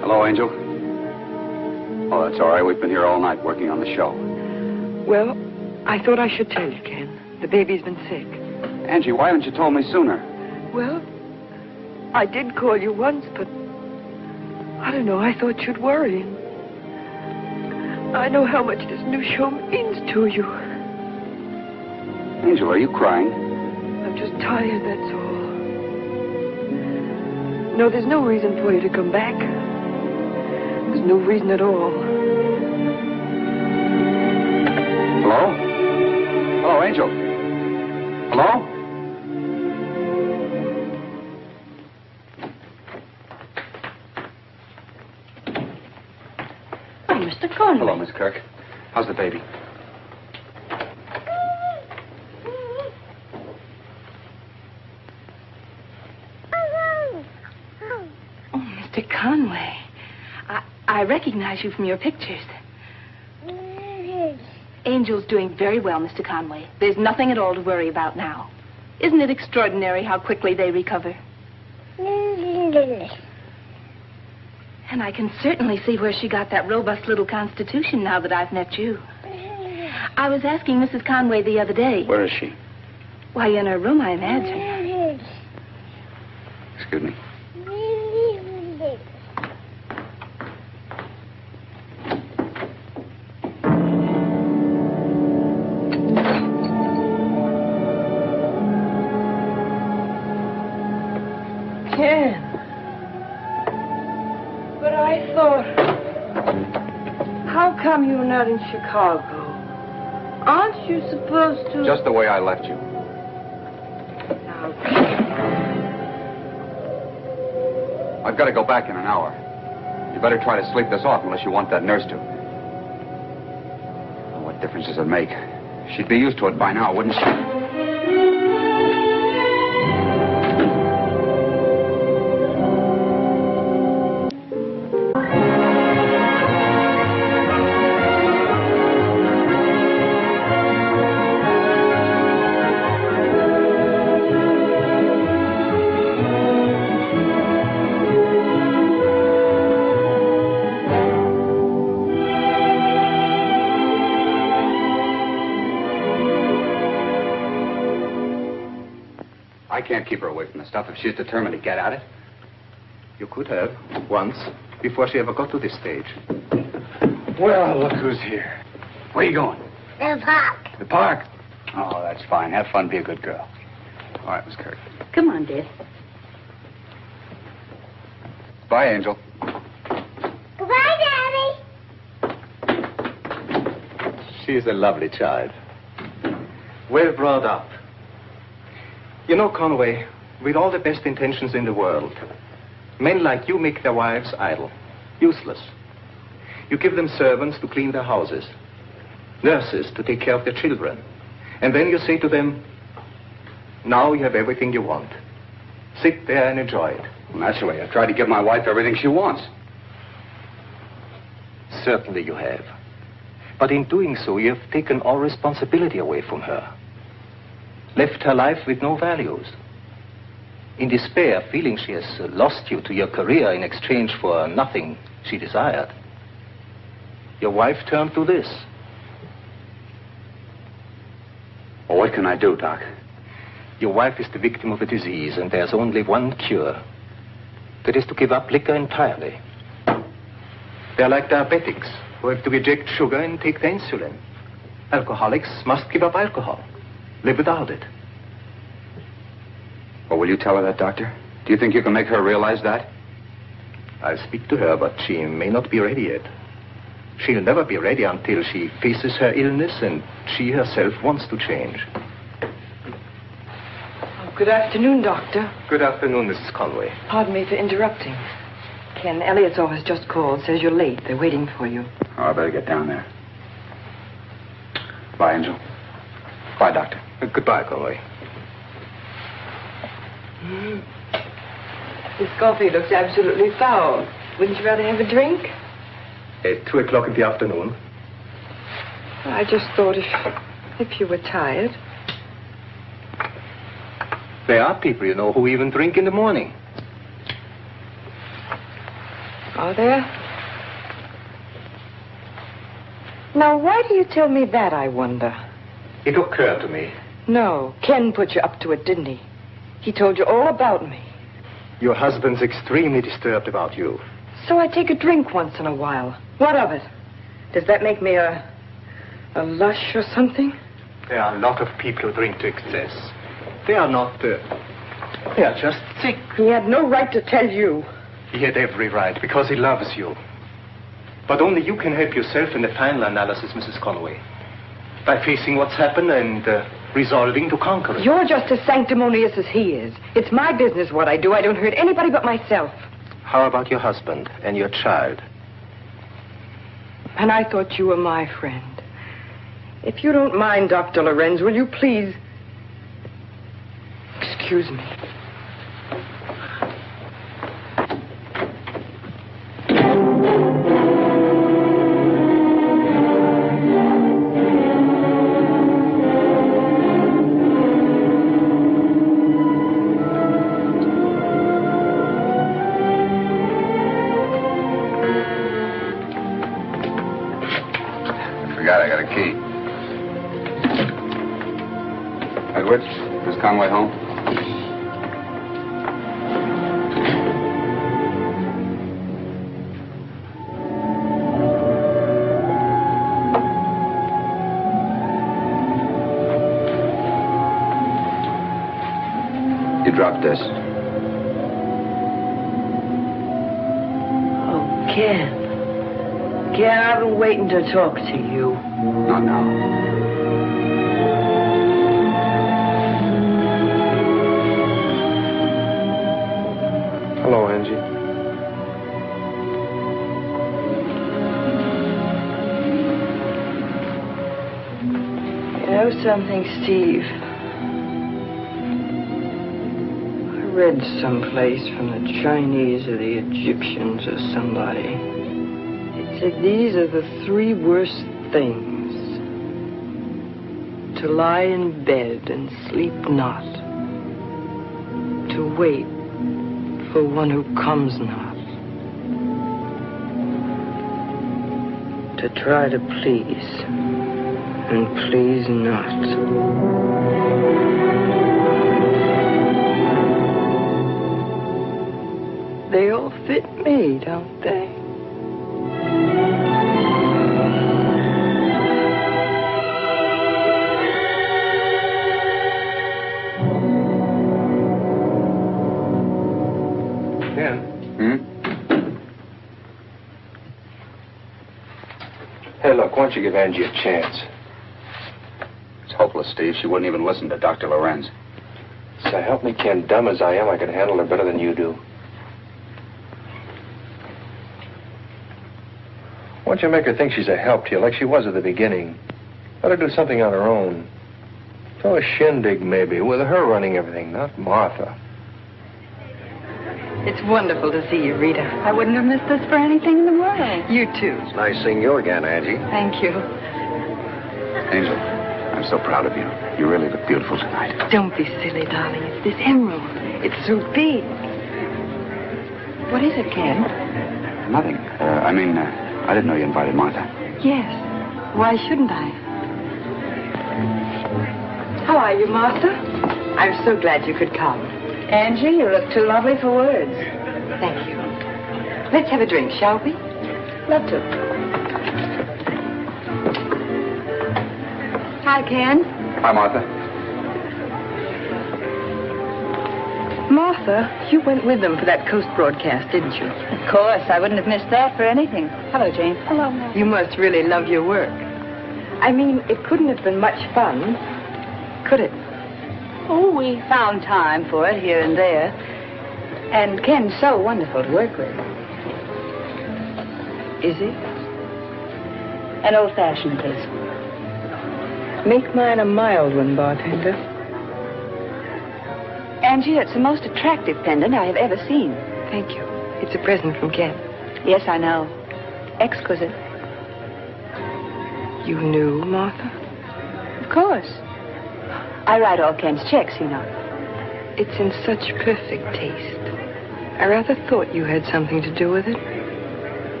Hello, Angel. Oh, that's all right. We've been here all night working on the show. Well, I thought I should tell you, Ken. The baby's been sick. Angie, why haven't you told me sooner? Well, I did call you once, but I don't know. I thought you'd worry. I know how much this new show means to you. Angel, are you crying? I'm just tired, that's all. No, there's no reason for you to come back. There's no reason at all. Hello? Hello, Angel. Hello? Oh, Mr. Conway. Hello, Miss Kirk. How's the baby? Oh, Mr. Conway. I recognize you from your pictures. Angel's doing very well, Mr. Conway. There's nothing at all to worry about now. Isn't it extraordinary how quickly they recover? And I can certainly see where she got that robust little constitution now that I've met you. I was asking Mrs. Conway the other day. Where is she? Why, in her room, I imagine. Excuse me. Ken. But I thought... How come you're not in Chicago? Aren't you supposed to... Just the way I left you. Now, I've got to go back in an hour. You better try to sleep this off unless you want that nurse to. What difference does it make? She'd be used to it by now, wouldn't she? I can't keep her away from the stuff if she's determined to get at it. You could have, once, before she ever got to this stage. Well, look who's here. Where are you going? The park. The park? Oh, that's fine. Have fun. Be a good girl. All right, Miss Kirk. Come on, Dad. Bye, Angel. Goodbye, Daddy. She's a lovely child. Well brought up. You know, Conway, with all the best intentions in the world, men like you make their wives idle, useless. You give them servants to clean their houses, nurses to take care of their children, and then you say to them, now you have everything you want. Sit there and enjoy it. Well, naturally, I've tried to give my wife everything she wants. Certainly you have. But in doing so, you have taken all responsibility away from her. Left her life with no values. In despair, feeling she has lost you to your career in exchange for nothing she desired, your wife turned to this. Well, what can I do, Doc? Your wife is the victim of a disease, and there's only one cure. That is to give up liquor entirely. They're like diabetics who have to reject sugar and take the insulin. Alcoholics must give up alcohol, live without it. Well, will you tell her that, Doctor? Do you think you can make her realize that? I'll speak to her, but she may not be ready yet. She'll never be ready until she faces her illness and she herself wants to change. Good afternoon, Doctor. Good afternoon, Mrs. Conway. Pardon me for interrupting. Ken, Elliott's office just called. Says you're late. They're waiting for you. Oh, I better get down there. Bye, Angel. Bye, Doctor. Goodbye, Conway. This coffee looks absolutely foul. Wouldn't you rather have a drink? At 2 o'clock in the afternoon. I just thought if you were tired. There are people, you know, who even drink in the morning. Are there? Now, why do you tell me that, I wonder? It occurred to me. No, Ken put you up to it, didn't he? He told you all about me. Your husband's extremely disturbed about you. So I take a drink once in a while. What of it? Does that make me a lush or something? There are a lot of people who drink to excess. They are not, they are just sick. He had no right to tell you. He had every right, because he loves you. But only you can help yourself in the final analysis, Mrs. Conway. By facing what's happened and resolving to conquer it. You're just as sanctimonious as he is. It's my business what I do. I don't hurt anybody but myself. How about your husband and your child? And I thought you were my friend. If you don't mind, Dr. Lorenz, will you please... Excuse me. I got a key. Edwards, is Conway home? You dropped this. Oh, Ken. Ken, I've been waiting to talk to you. Not now. Hello, Angie. You know something, Steve? I read someplace from the Chinese or the Egyptians or somebody. It said these are the 3 worst things. To lie in bed and sleep not. To wait for one who comes not. To try to please and please not. They all fit me, don't they? look, why don't you give Angie a chance? It's hopeless, Steve. She wouldn't even listen to Dr. Lorenz. So help me, Ken, dumb as I am, I could handle her better than you do. Why don't you make her think she's a help to you, like she was at the beginning? Let her do something on her own. Throw a shindig, maybe, with her running everything, not Martha. It's wonderful to see you, Rita. I wouldn't have missed this for anything in the world. You too. It's nice seeing you again, Angie. Thank you. Angel, I'm so proud of you. You really look beautiful tonight. Don't be silly, darling. It's this emerald. It's so big. What is it, Ken? Nothing. I didn't know you invited Martha. Yes. Why shouldn't I? How are you, Martha? I'm so glad you could come. Angie, you look too lovely for words. Thank you. Let's have a drink, shall we? Love to. Hi, Ken. Hi, Martha. Martha, you went with them for that Coast broadcast, didn't you? Of course, I wouldn't have missed that for anything. Hello, Jane. Hello, Mom. You must really love your work. I mean, it couldn't have been much fun, could it? Oh, we found time for it here and there. And Ken's so wonderful to work with. Is he? An old-fashioned, please. Make mine a mild one, bartender. Angie, it's the most attractive pendant I have ever seen. Thank you. It's a present from Ken. Yes, I know. Exquisite. You knew, Martha? Of course. I write all Ken's checks, you know. It's in such perfect taste. I rather thought you had something to do with it.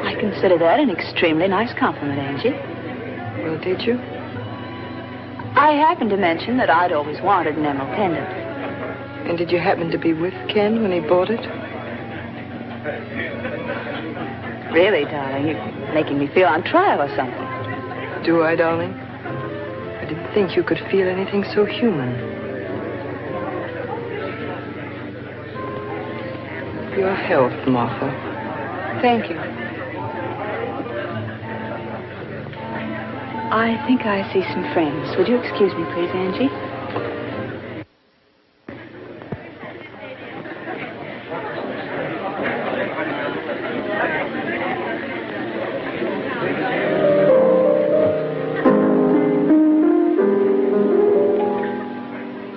I consider that an extremely nice compliment, Angie. Well, did you? I happened to mention that I'd always wanted an emerald pendant. And did you happen to be with Ken when he bought it? Really, darling, you're making me feel on trial or something. Do I, darling? I didn't think you could feel anything so human. Your health, Martha. Thank you. I think I see some friends. Would you excuse me, please, Angie?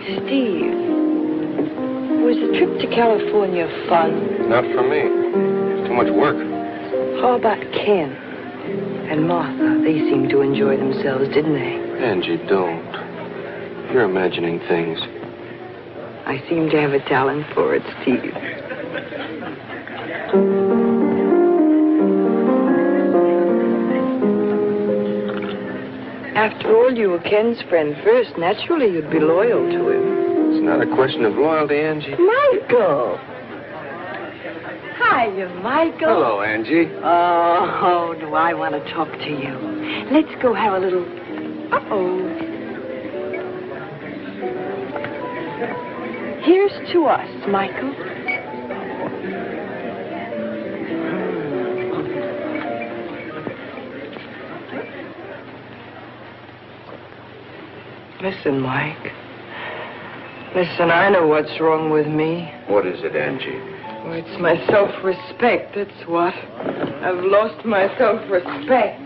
Steve, was the trip to California fun? Not for me. Too much work. How about Ken? And Martha, they seemed to enjoy themselves, didn't they? Angie, don't. You're imagining things. I seem to have a talent for it, Steve. After all, you were Ken's friend first. Naturally, you'd be loyal to him. It's not a question of loyalty, Angie. Michael! Hiya, Michael. Hello, Angie. Oh, do I want to talk to you. Let's go have a little... Uh-oh. Here's to us, Michael. Listen, Mike. Listen, I know what's wrong with me. What is it, Angie? Oh, it's my self-respect, that's what. I've lost my self-respect.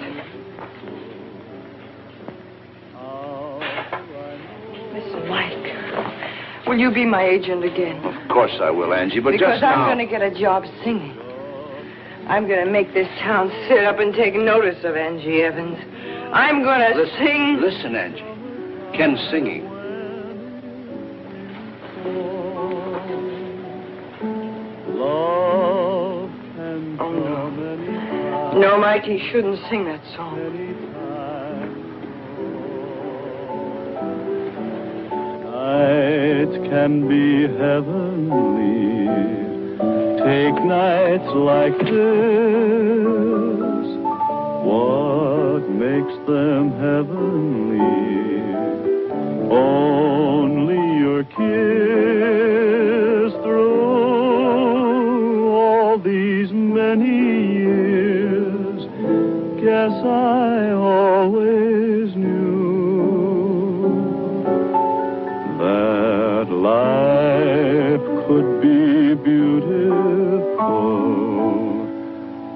Listen, Mike, will you be my agent again? Of course I will, Angie, but because just now... I'm going to get a job singing. I'm going to make this town sit up and take notice of Angie Evans. I'm going to sing... Listen, Angie. Ken's singing. Oh, no. No, Mike, he shouldn't sing that song. Nights can be heavenly. Take nights like this. What makes them heavenly? Only your kiss through all these many years that life could be beautiful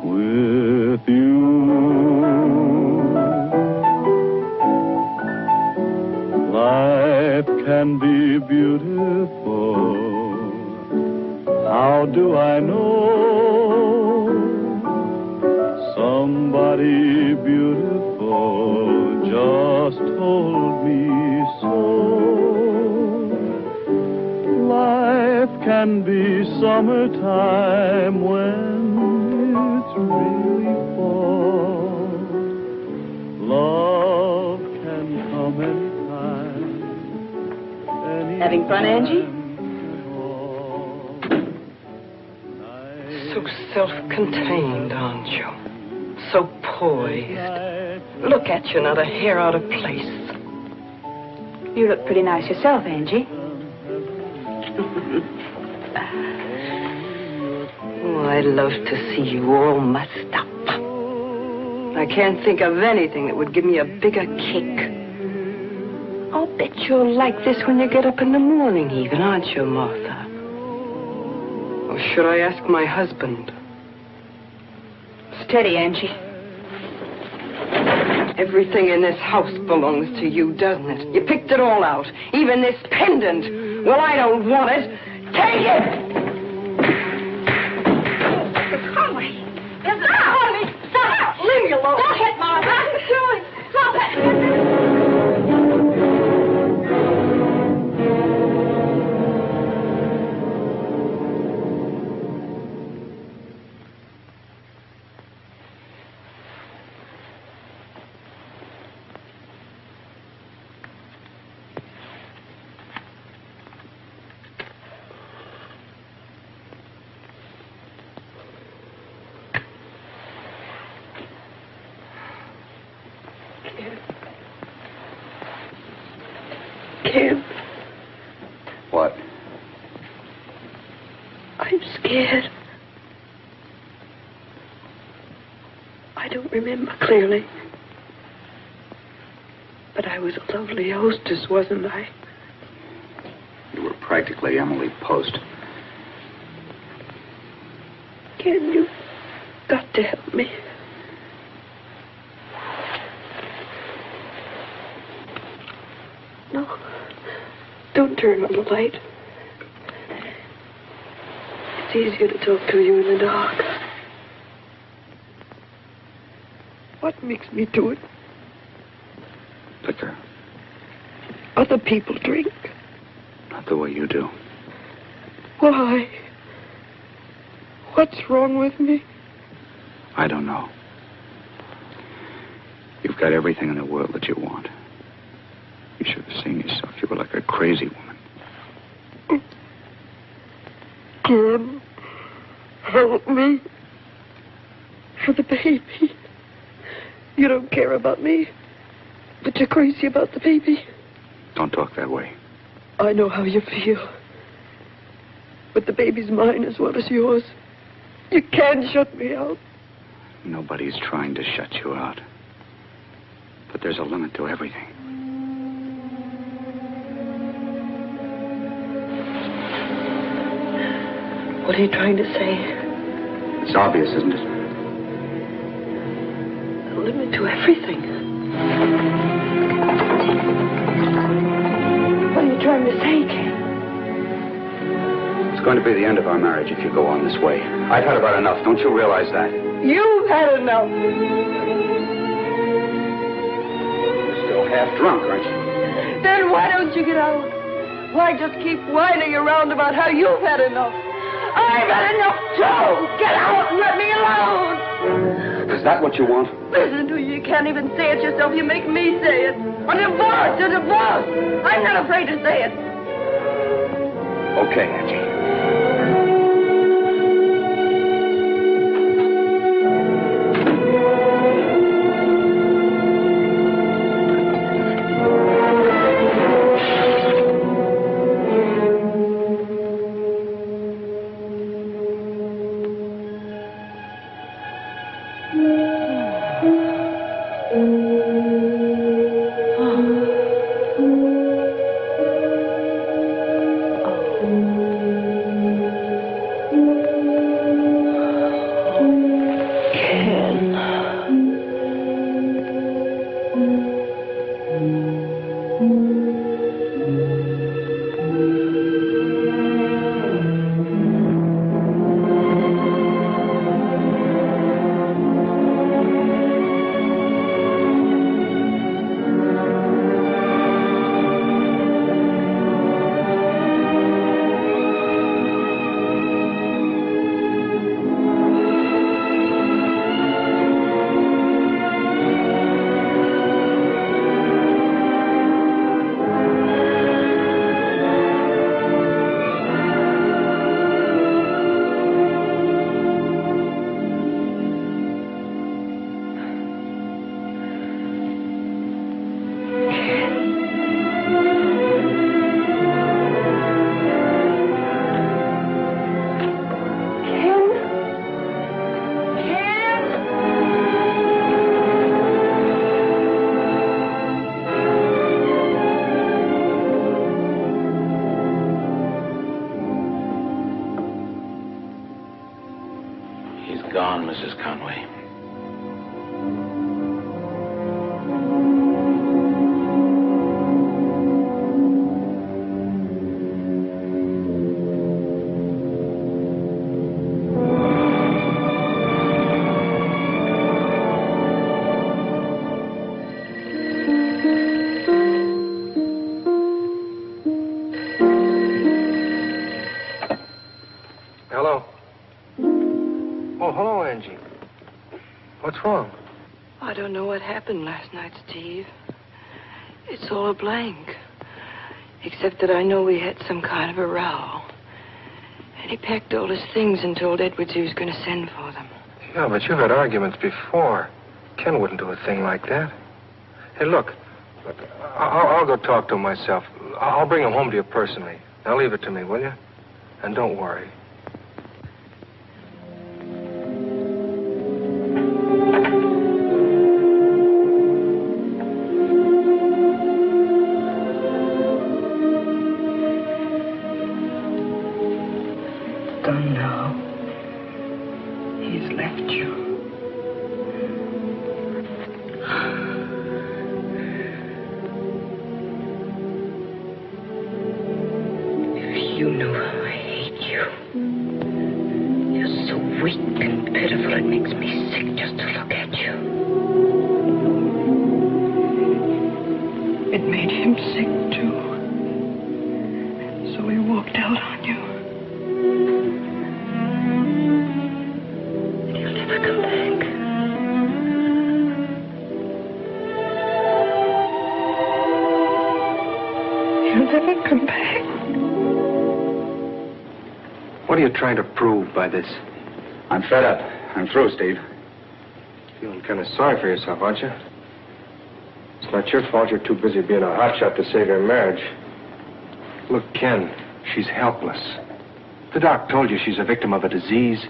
with you. Life can be beautiful. How do I know? Somebody beautiful just told me so. Life can be summertime when it's really fall. Love can come anytime. Having fun, Angie? So self-contained, aren't you? So poised. Look at you, not a hair out of place. You look pretty nice yourself, Angie. Oh, I'd love to see you all mussed up. I can't think of anything that would give me a bigger kick. I'll bet you're like this when you get up in the morning even, aren't you, Martha? Or should I ask my husband? Steady, Angie. Everything in this house belongs to you, doesn't it? You picked it all out. Even this pendant. Well, I don't want it. Take it! Conway! Conway! Stop! Leave me alone! Stop it, Martha! What are you doing? Stop it! Ken, What? I'm scared. I don't remember clearly. But I was a lovely hostess, wasn't I? You were practically Emily Post. Ken, you've got to help me. No. Don't turn on the light. It's easier to talk to you in the dark. What makes me do it? Liquor. Other people drink. Not the way you do. Why? What's wrong with me? I don't know. You've got everything in the world that you want. You should have seen yourself. You were like a crazy woman. Ken, help me. For the baby. You don't care about me, but you're crazy about the baby. Don't talk that way. I know how you feel. But the baby's mine as well as yours. You can't shut me out. Nobody's trying to shut you out. But there's a limit to everything. What are you trying to say? It's obvious, isn't it? A limit to everything. What are you trying to say, Ken? It's going to be the end of our marriage if you go on this way. I've had about enough. Don't you realize that? You've had enough. You're still half drunk, aren't you? Then why don't you get out? Why just keep whining around about how you've had enough? I've had enough too! Get out and let me alone! Is that what you want? Listen to you. You can't even say it yourself. You make me say it. A divorce! A divorce! I'm not afraid to say it. Okay, Angie. gone, Mrs. Conway. Hello. Oh, hello, Angie. What's wrong? I don't know what happened last night, Steve. It's all a blank. Except that I know we had some kind of a row. And he packed all his things and told Edwards he was going to send for them. Yeah, but you've had arguments before. Ken wouldn't do a thing like that. Hey, look, I'll go talk to him myself. I'll bring him home to you personally. Now leave it to me, will you? And don't worry. Done now. He's left you. If you knew how I hate you. You're so weak and pitiful, it makes me sick just to look at you. It made him sick, too. So he walked out on you. He'll never come back. He'll never come back. What are you trying to prove by this? I'm fed up. I'm through, Steve. Feeling kind of sorry for yourself, aren't you? It's not your fault you're too busy being a hotshot to save your marriage. Look, Ken, she's helpless. The doc told you she's a victim of a disease.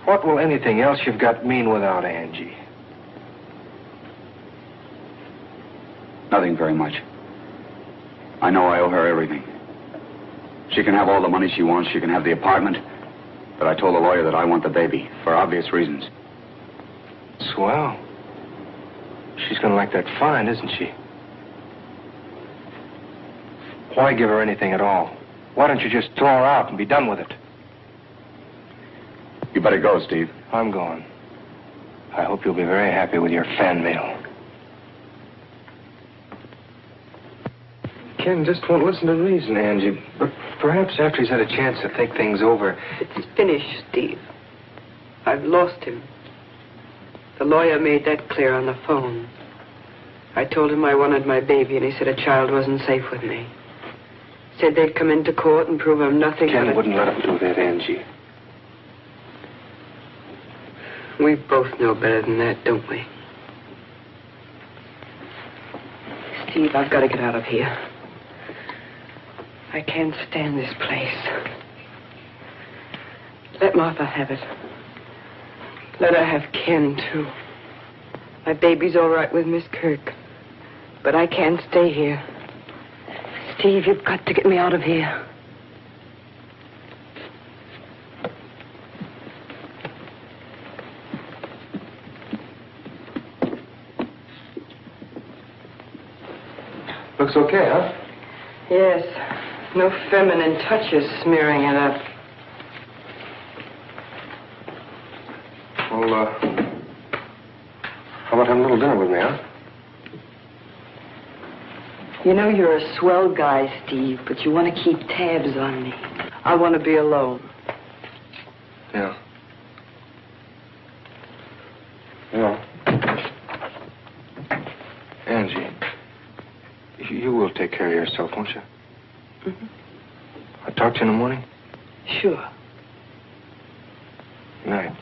What will anything else you've got mean without Angie? Nothing very much. I know I owe her everything. She can have all the money she wants. She can have the apartment. But I told the lawyer that I want the baby, for obvious reasons. Swell. She's going to like that fine, isn't she? Why give her anything at all? Why don't you just throw her out and be done with it? You better go, Steve. I'm going. I hope you'll be very happy with your fan mail. Ken just won't listen to reason, Angie. But perhaps after he's had a chance to think things over... It's finished, Steve. I've lost him. The lawyer made that clear on the phone. I told him I wanted my baby, and he said a child wasn't safe with me. Said they'd come into court and prove I'm nothing Ken but... wouldn't let him do that, Angie. We both know better than that, don't we? Steve, I've got to get out of here. I can't stand this place. Let Martha have it. Let her have Ken, too. My baby's all right with Miss Kirk. But I can't stay here. Steve, you've got to get me out of here. Looks okay, huh? Yes. No feminine touches smearing it up. Well, how about having a little dinner with me, huh? You know you're a swell guy, Steve, but you want to keep tabs on me. I want to be alone. Yeah. Yeah. Angie, you will take care of yourself, won't you? Mm-hmm. I'll talk to you in the morning. Sure. Good night.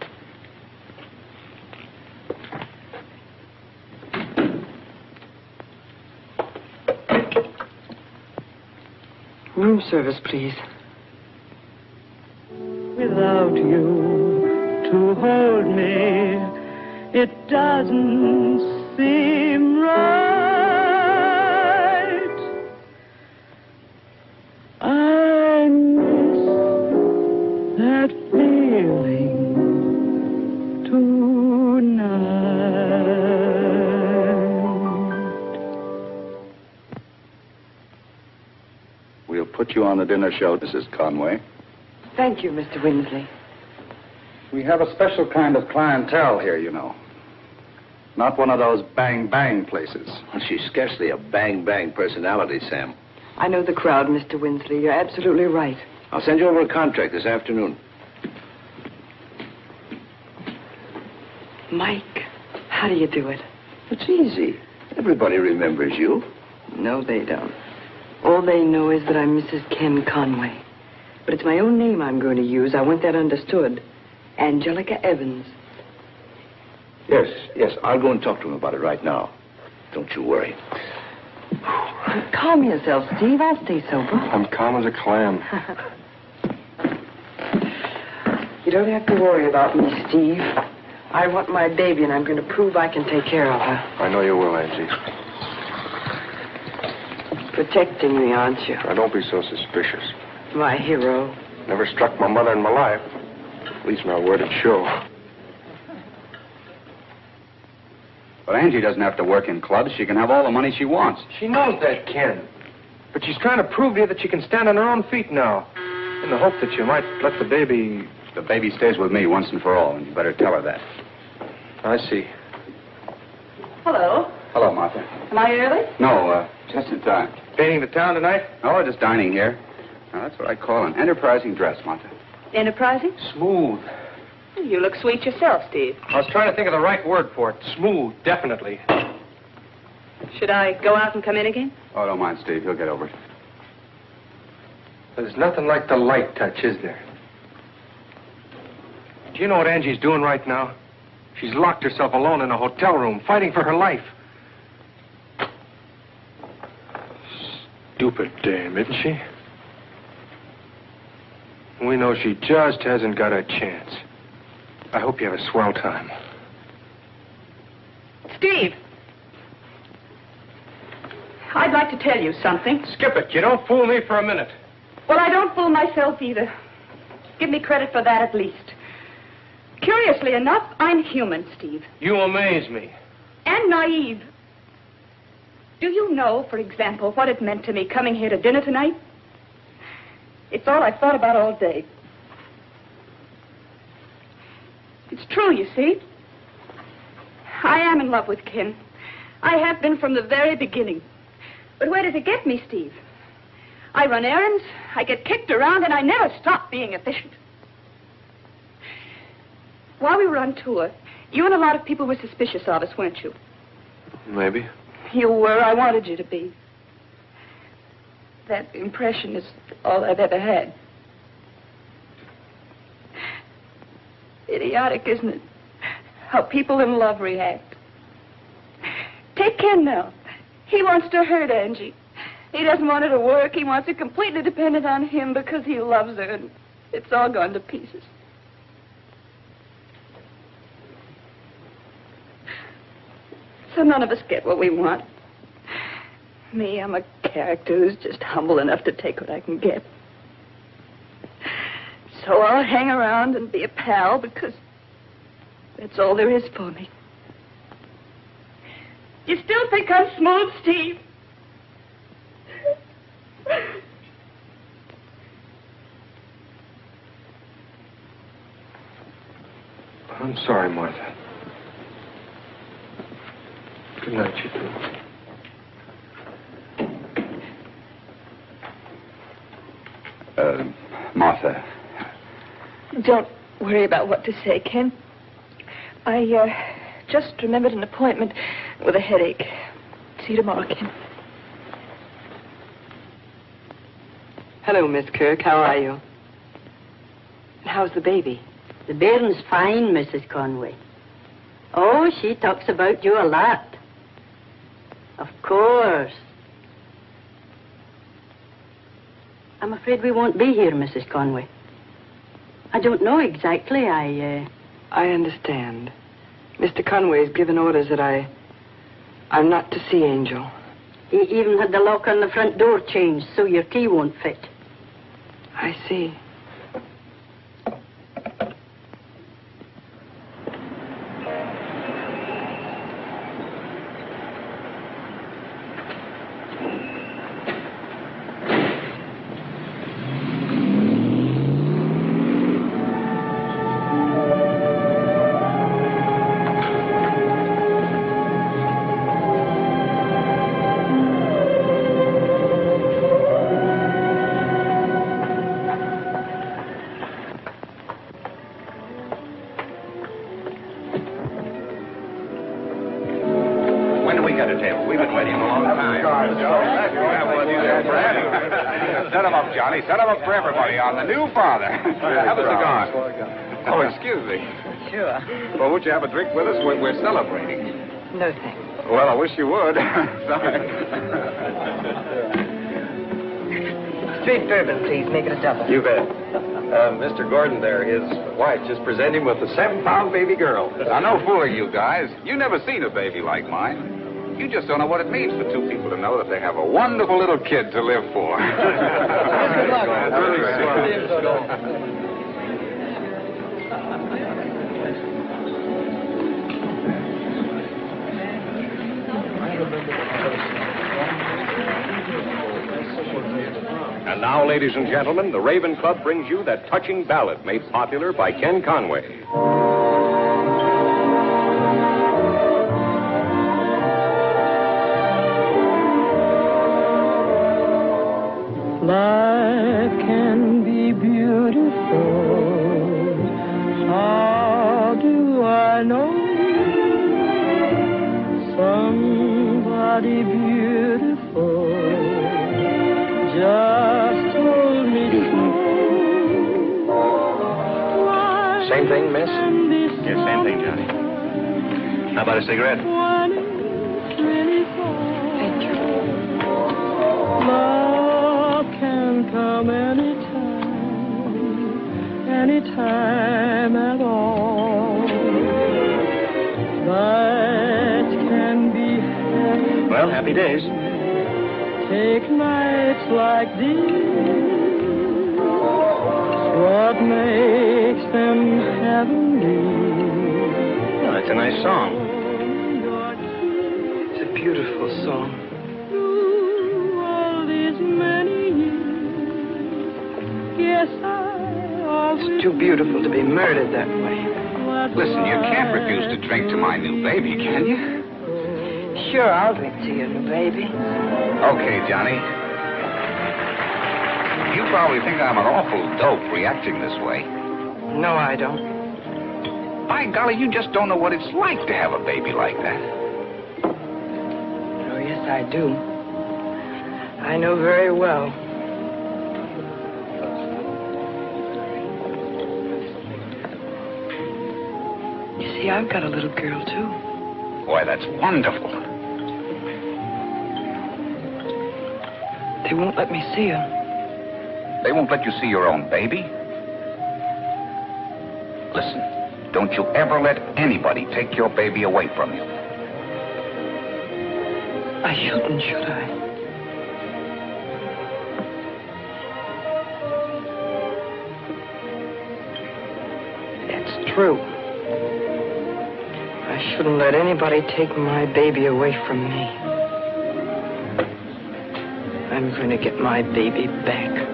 Room service, please. Without you to hold me, it doesn't seem right. I miss that feeling We'll put you on the dinner show, Mrs. Conway. Thank you, Mr. Winsley. We have a special kind of clientele here, you know. Not one of those bang-bang places. Well, she's scarcely a bang-bang personality, Sam. I know the crowd, Mr. Winsley. You're absolutely right. I'll send you over a contract this afternoon. Mike, how do you do it? It's easy. Everybody remembers you. No, they don't. All they know is that I'm Mrs. Ken Conway. But it's my own name I'm going to use. I want that understood. Angelica Evans. Yes, I'll go and talk to him about it right now. Don't you worry. Calm yourself, Steve. I'll stay sober. I'm calm as a clam. You don't have to worry about me, Steve. I want my baby, and I'm going to prove I can take care of her. I know you will, Angie. Protecting me, aren't you? Now, don't be so suspicious. My hero. Never struck my mother in my life. At least not word it show. But Angie doesn't have to work in clubs. She can have all the money she wants. She knows that, Ken. But she's trying to prove to you that she can stand on her own feet now. In the hope that you might let the baby... The baby stays with me once and for all, and you better tell her that. I see. Hello. Hello, Martha. Am I early? No, just in time. Painting the town tonight? Oh, just dining here. Now, that's what I call an enterprising dress, Martha. Enterprising? Smooth. You look sweet yourself, Steve. I was trying to think of the right word for it. Smooth, definitely. Should I go out and come in again? Oh, don't mind Steve. He'll get over it. There's nothing like the light touch, is there? Do you know what Angie's doing right now? She's locked herself alone in a hotel room, fighting for her life. Stupid dame, isn't she? We know she just hasn't got a chance. I hope you have a swell time. Steve! I'd like to tell you something. Skip it. You don't fool me for a minute. Well, I don't fool myself either. Give me credit for that at least. Curiously enough, I'm human, Steve. You amaze me. And naive. Do you know, for example, what it meant to me coming here to dinner tonight? It's all I've thought about all day. It's true, you see. I am in love with Ken. I have been from the very beginning. But where does it get me, Steve? I run errands, I get kicked around, and I never stop being efficient. While we were on tour, you and a lot of people were suspicious of us, weren't you? Maybe. You were. I wanted you to be. That impression is all I've ever had. Idiotic, isn't it? How people in love react. Take Ken now. He wants to hurt Angie. He doesn't want her to work. He wants her completely dependent on him because he loves her, and it's all gone to pieces. So none of us get what we want. Me, I'm a character who's just humble enough to take what I can get. So I'll hang around and be a pal because that's all there is for me. You still think I'm smooth, Steve? I'm sorry, Martha. Good night, you two. Martha. Don't worry about what to say, Ken. I just remembered an appointment with a headache. See you tomorrow, Ken. Hello, Miss Kirk. How are you? How's the baby? The bairn's fine, Mrs. Conway. Oh, she talks about you a lot. Of course. I'm afraid we won't be here, Mrs. Conway. I don't know exactly. I understand. Mr. Conway's given orders that I'm not to see Angel. He even had the lock on the front door changed so your key won't fit. I see. set him up, Johnny. Set him up for everybody on the new father. Have a cigar. Oh, excuse me. Sure. Well, would you have a drink with us? We're celebrating. No, thanks. Well, I wish you would. Sorry. Straight bourbon, please. Make it a double. You bet. Mr. Gordon there, his wife just presented him with a 7-pound baby girl. Now, no fooling you guys. You never seen a baby like mine. You just don't know what it means for two people to know that they have a wonderful little kid to live for. Good luck. And now, ladies and gentlemen, the Raven Club brings you that touching ballad made popular by Ken Conway. Life can be beautiful. How do I know? Somebody beautiful just told me so. Same thing, miss? Yes, same thing, Johnny. How about a cigarette? Thank you. Love can come anytime at all. That can be heaven. Well, happy days. Take nights like these. What makes them heavenly? Well, that's a nice song. It's a beautiful song. All these many years, yes, It's too beautiful to be murdered that way. Listen, you can't refuse to drink to my new baby, can you? Sure, I'll drink to your new baby. Okay, Johnny. You probably think I'm an awful dope reacting this way. No, I don't. By golly, you just don't know what it's like to have a baby like that. Oh, yes, I do. I know very well. You see, I've got a little girl, too. Boy, that's wonderful. They won't let me see her. They won't let you see your own baby? Listen, don't you ever let anybody take your baby away from you. I shouldn't, should I? It's true. I shouldn't let anybody take my baby away from me. I'm going to get my baby back.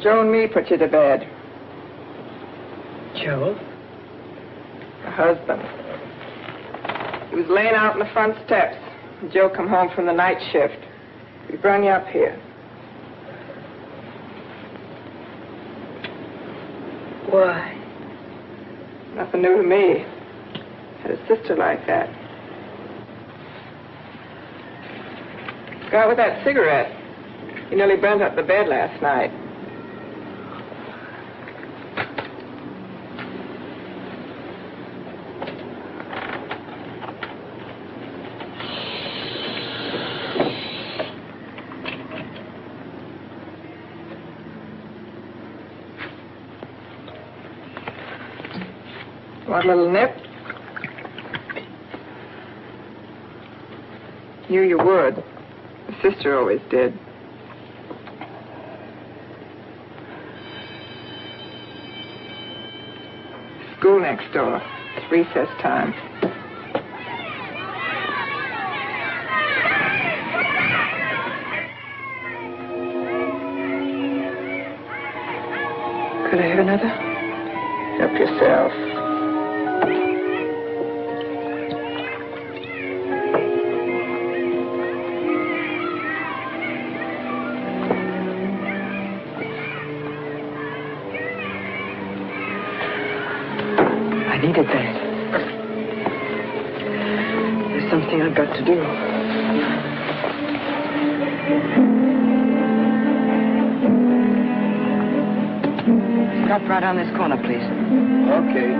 Joe and me put you to bed. Joe? The husband. He was laying out on the front steps. Joe come home from the night shift. We brung you up here. Why? Nothing new to me. Had a sister like that. Got with that cigarette. He nearly burnt up the bed last night. Want a little nip? Knew you would. The sister always did. School next door. It's recess time. Could I have another? Help yourself. I needed that. There's something I've got to do. Stop right on this corner, please. Okay.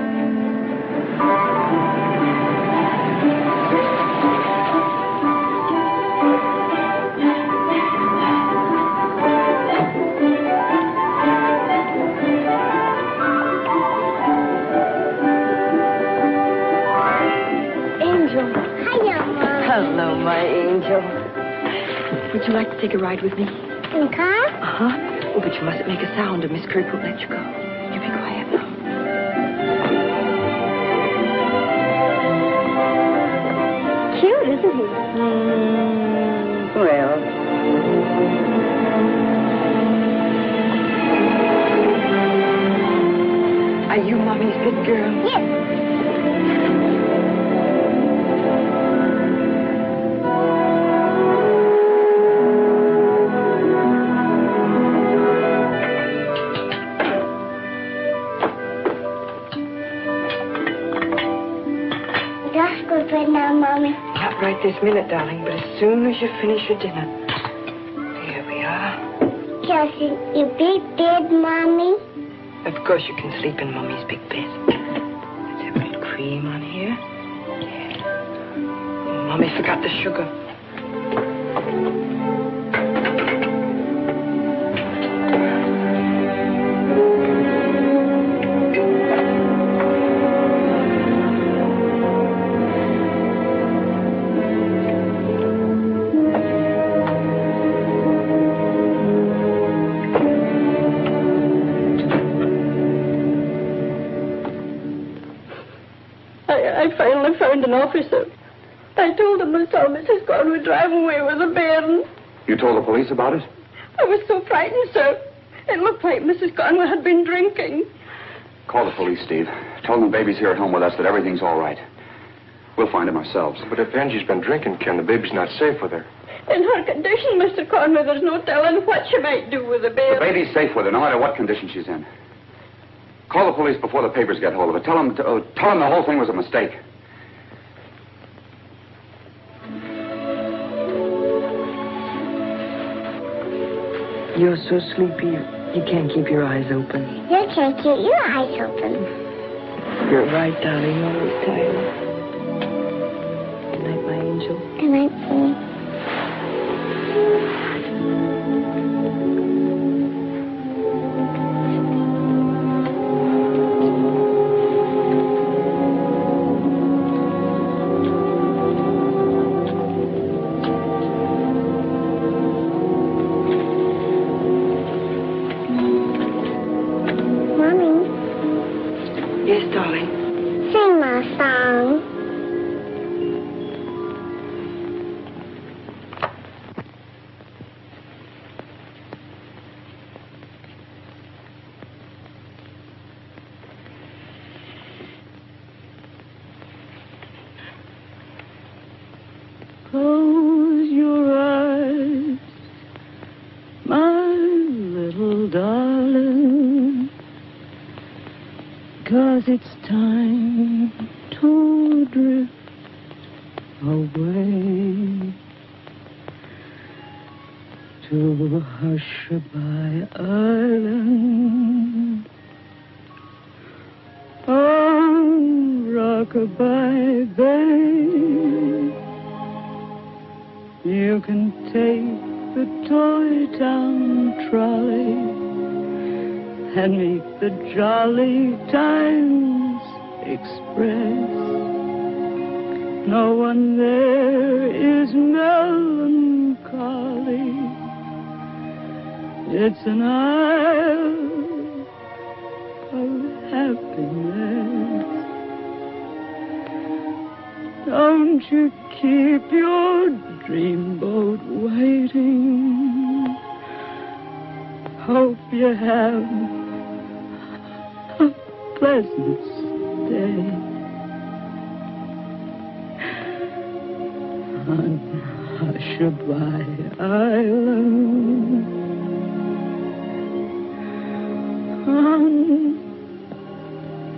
Hello, my angel. Would you like to take a ride with me? In the car? Uh-huh. Oh, but you mustn't make a sound or Miss Kirk won't let you go. You be quiet now. Cute, isn't he? Well. Are you Mommy's good girl? Yes. Just go right now, Mommy. Not right this minute, darling, but as soon as you finish your dinner. Here we are. Just in your big bed, Mommy. Of course you can sleep in Mommy's big bed. Let's have a bit of cream on here. Yeah. Mommy forgot the sugar. I finally found an officer. I told him I saw Mrs. Conway drive away with a bairn. You told the police about it? I was so frightened, sir. It looked like Mrs. Conway had been drinking. Call the police, Steve. Tell them the baby's here at home with us, that everything's all right. We'll find him ourselves. But if Angie's been drinking, Ken, the baby's not safe with her. In her condition, Mr. Conway, there's no telling what she might do with the baby. The baby's safe with her, no matter what condition she's in. Call the police before the papers get hold of it. Tell them the whole thing was a mistake. You're so sleepy, you can't keep your eyes open. You can't keep your eyes open. You're right, darling, always tired. Good night, my angel. Good night, Mommy. Yes, darling. Sing my song. 'cause it's time to drift away to Hushabye Island on Rockabye Bay. You can take the Toy Town trolley and meet the Jolly Times Express. No one there is melancholy. It's an isle of happiness. Don't you keep your dreamboat waiting. Hope you have a pleasant stay on Hushabye Island. On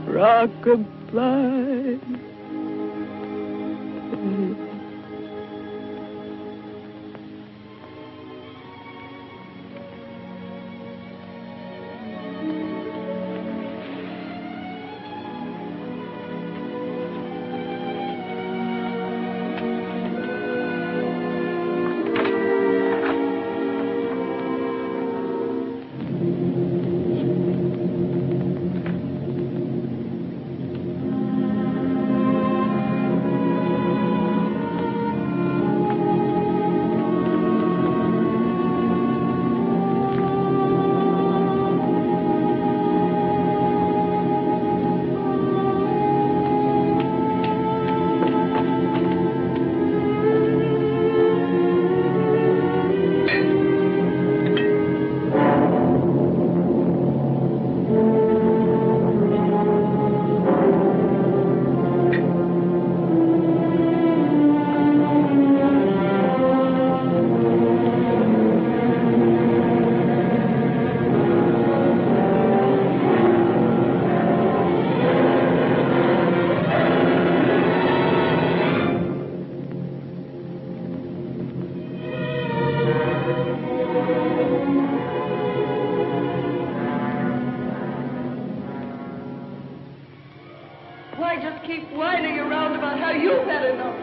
Rockabye. Why just keep whining around about how you've had enough?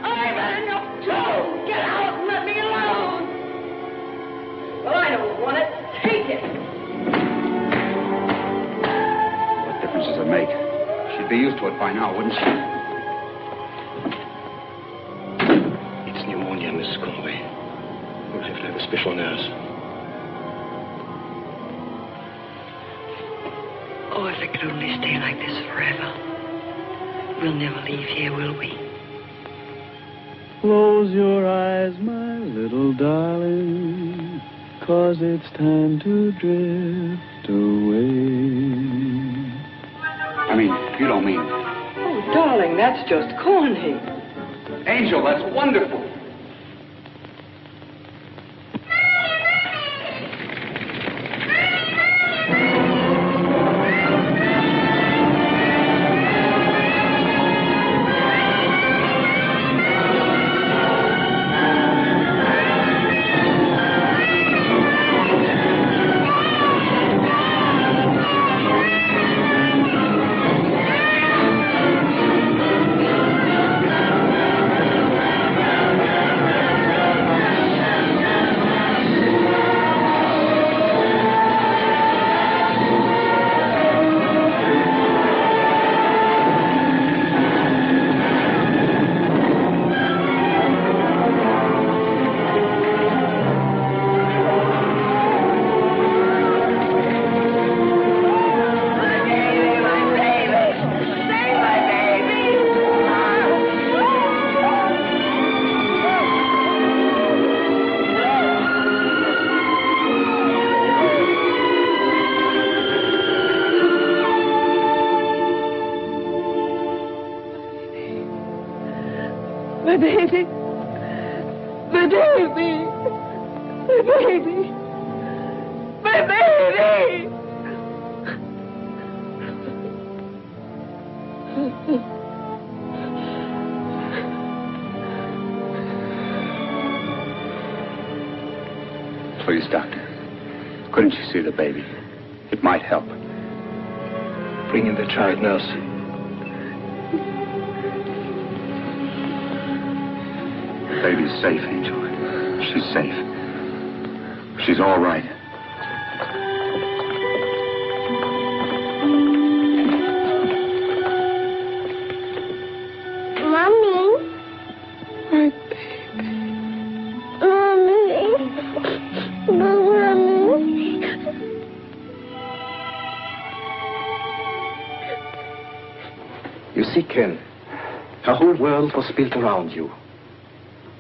I've had enough too! Get out and let me alone! Well, I don't want it. Take it! What difference does it make? She'd be used to it by now, wouldn't she? It's pneumonia, Mrs. Conway. We'll have to have a special nurse. Oh, if it could only stay like this forever. We'll never leave here, will we? Close your eyes, my little darling, 'cause it's time to drift away. I mean, you don't mean... Oh, darling, that's just corny. Angel, that's wonderful. My baby. My baby. My baby. My baby. Please, Doctor. Couldn't you see the baby? It might help. Bring in the child nurse. The baby's safe, Angel. She's safe. She's all right. Mommy. My baby. Mommy. Mommy. You see, Ken, her whole world was built around you.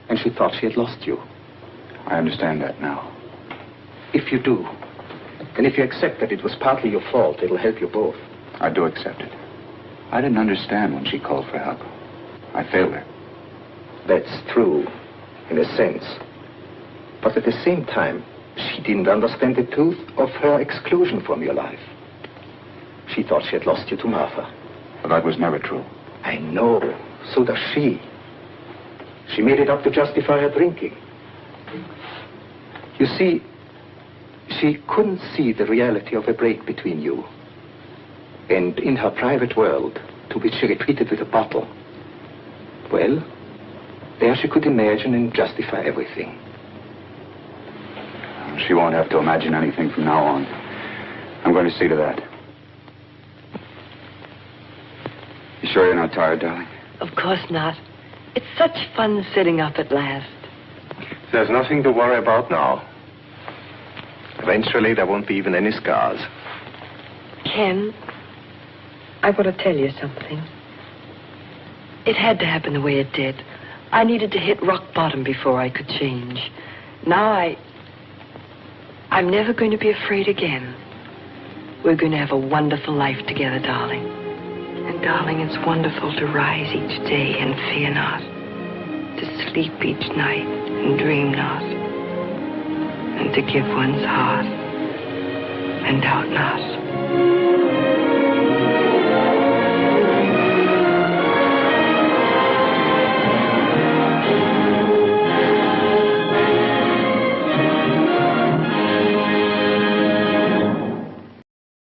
And she thought she had lost you. I understand that now. If you do, and if you accept that it was partly your fault, it'll help you both. I do accept it. I didn't understand when she called for help. I failed her. That's true, in a sense. But at the same time, she didn't understand the truth of her exclusion from your life. She thought she had lost you to Martha. But that was never true. I know. So does she. She made it up to justify her drinking. You see, she couldn't see the reality of a break between you. And in her private world, to which she retreated with a bottle, well, there she could imagine and justify everything. She won't have to imagine anything from now on. I'm going to see to that. You sure you're not tired, darling? Of course not. It's such fun sitting up at last. There's nothing to worry about now. Eventually, there won't be even any scars. Ken, I want to tell you something. It had to happen the way it did. I needed to hit rock bottom before I could change. Now I'm never going to be afraid again. We're going to have a wonderful life together, darling. And darling, it's wonderful to rise each day and fear not, to sleep each night and dream not, and to give one's heart and doubt not.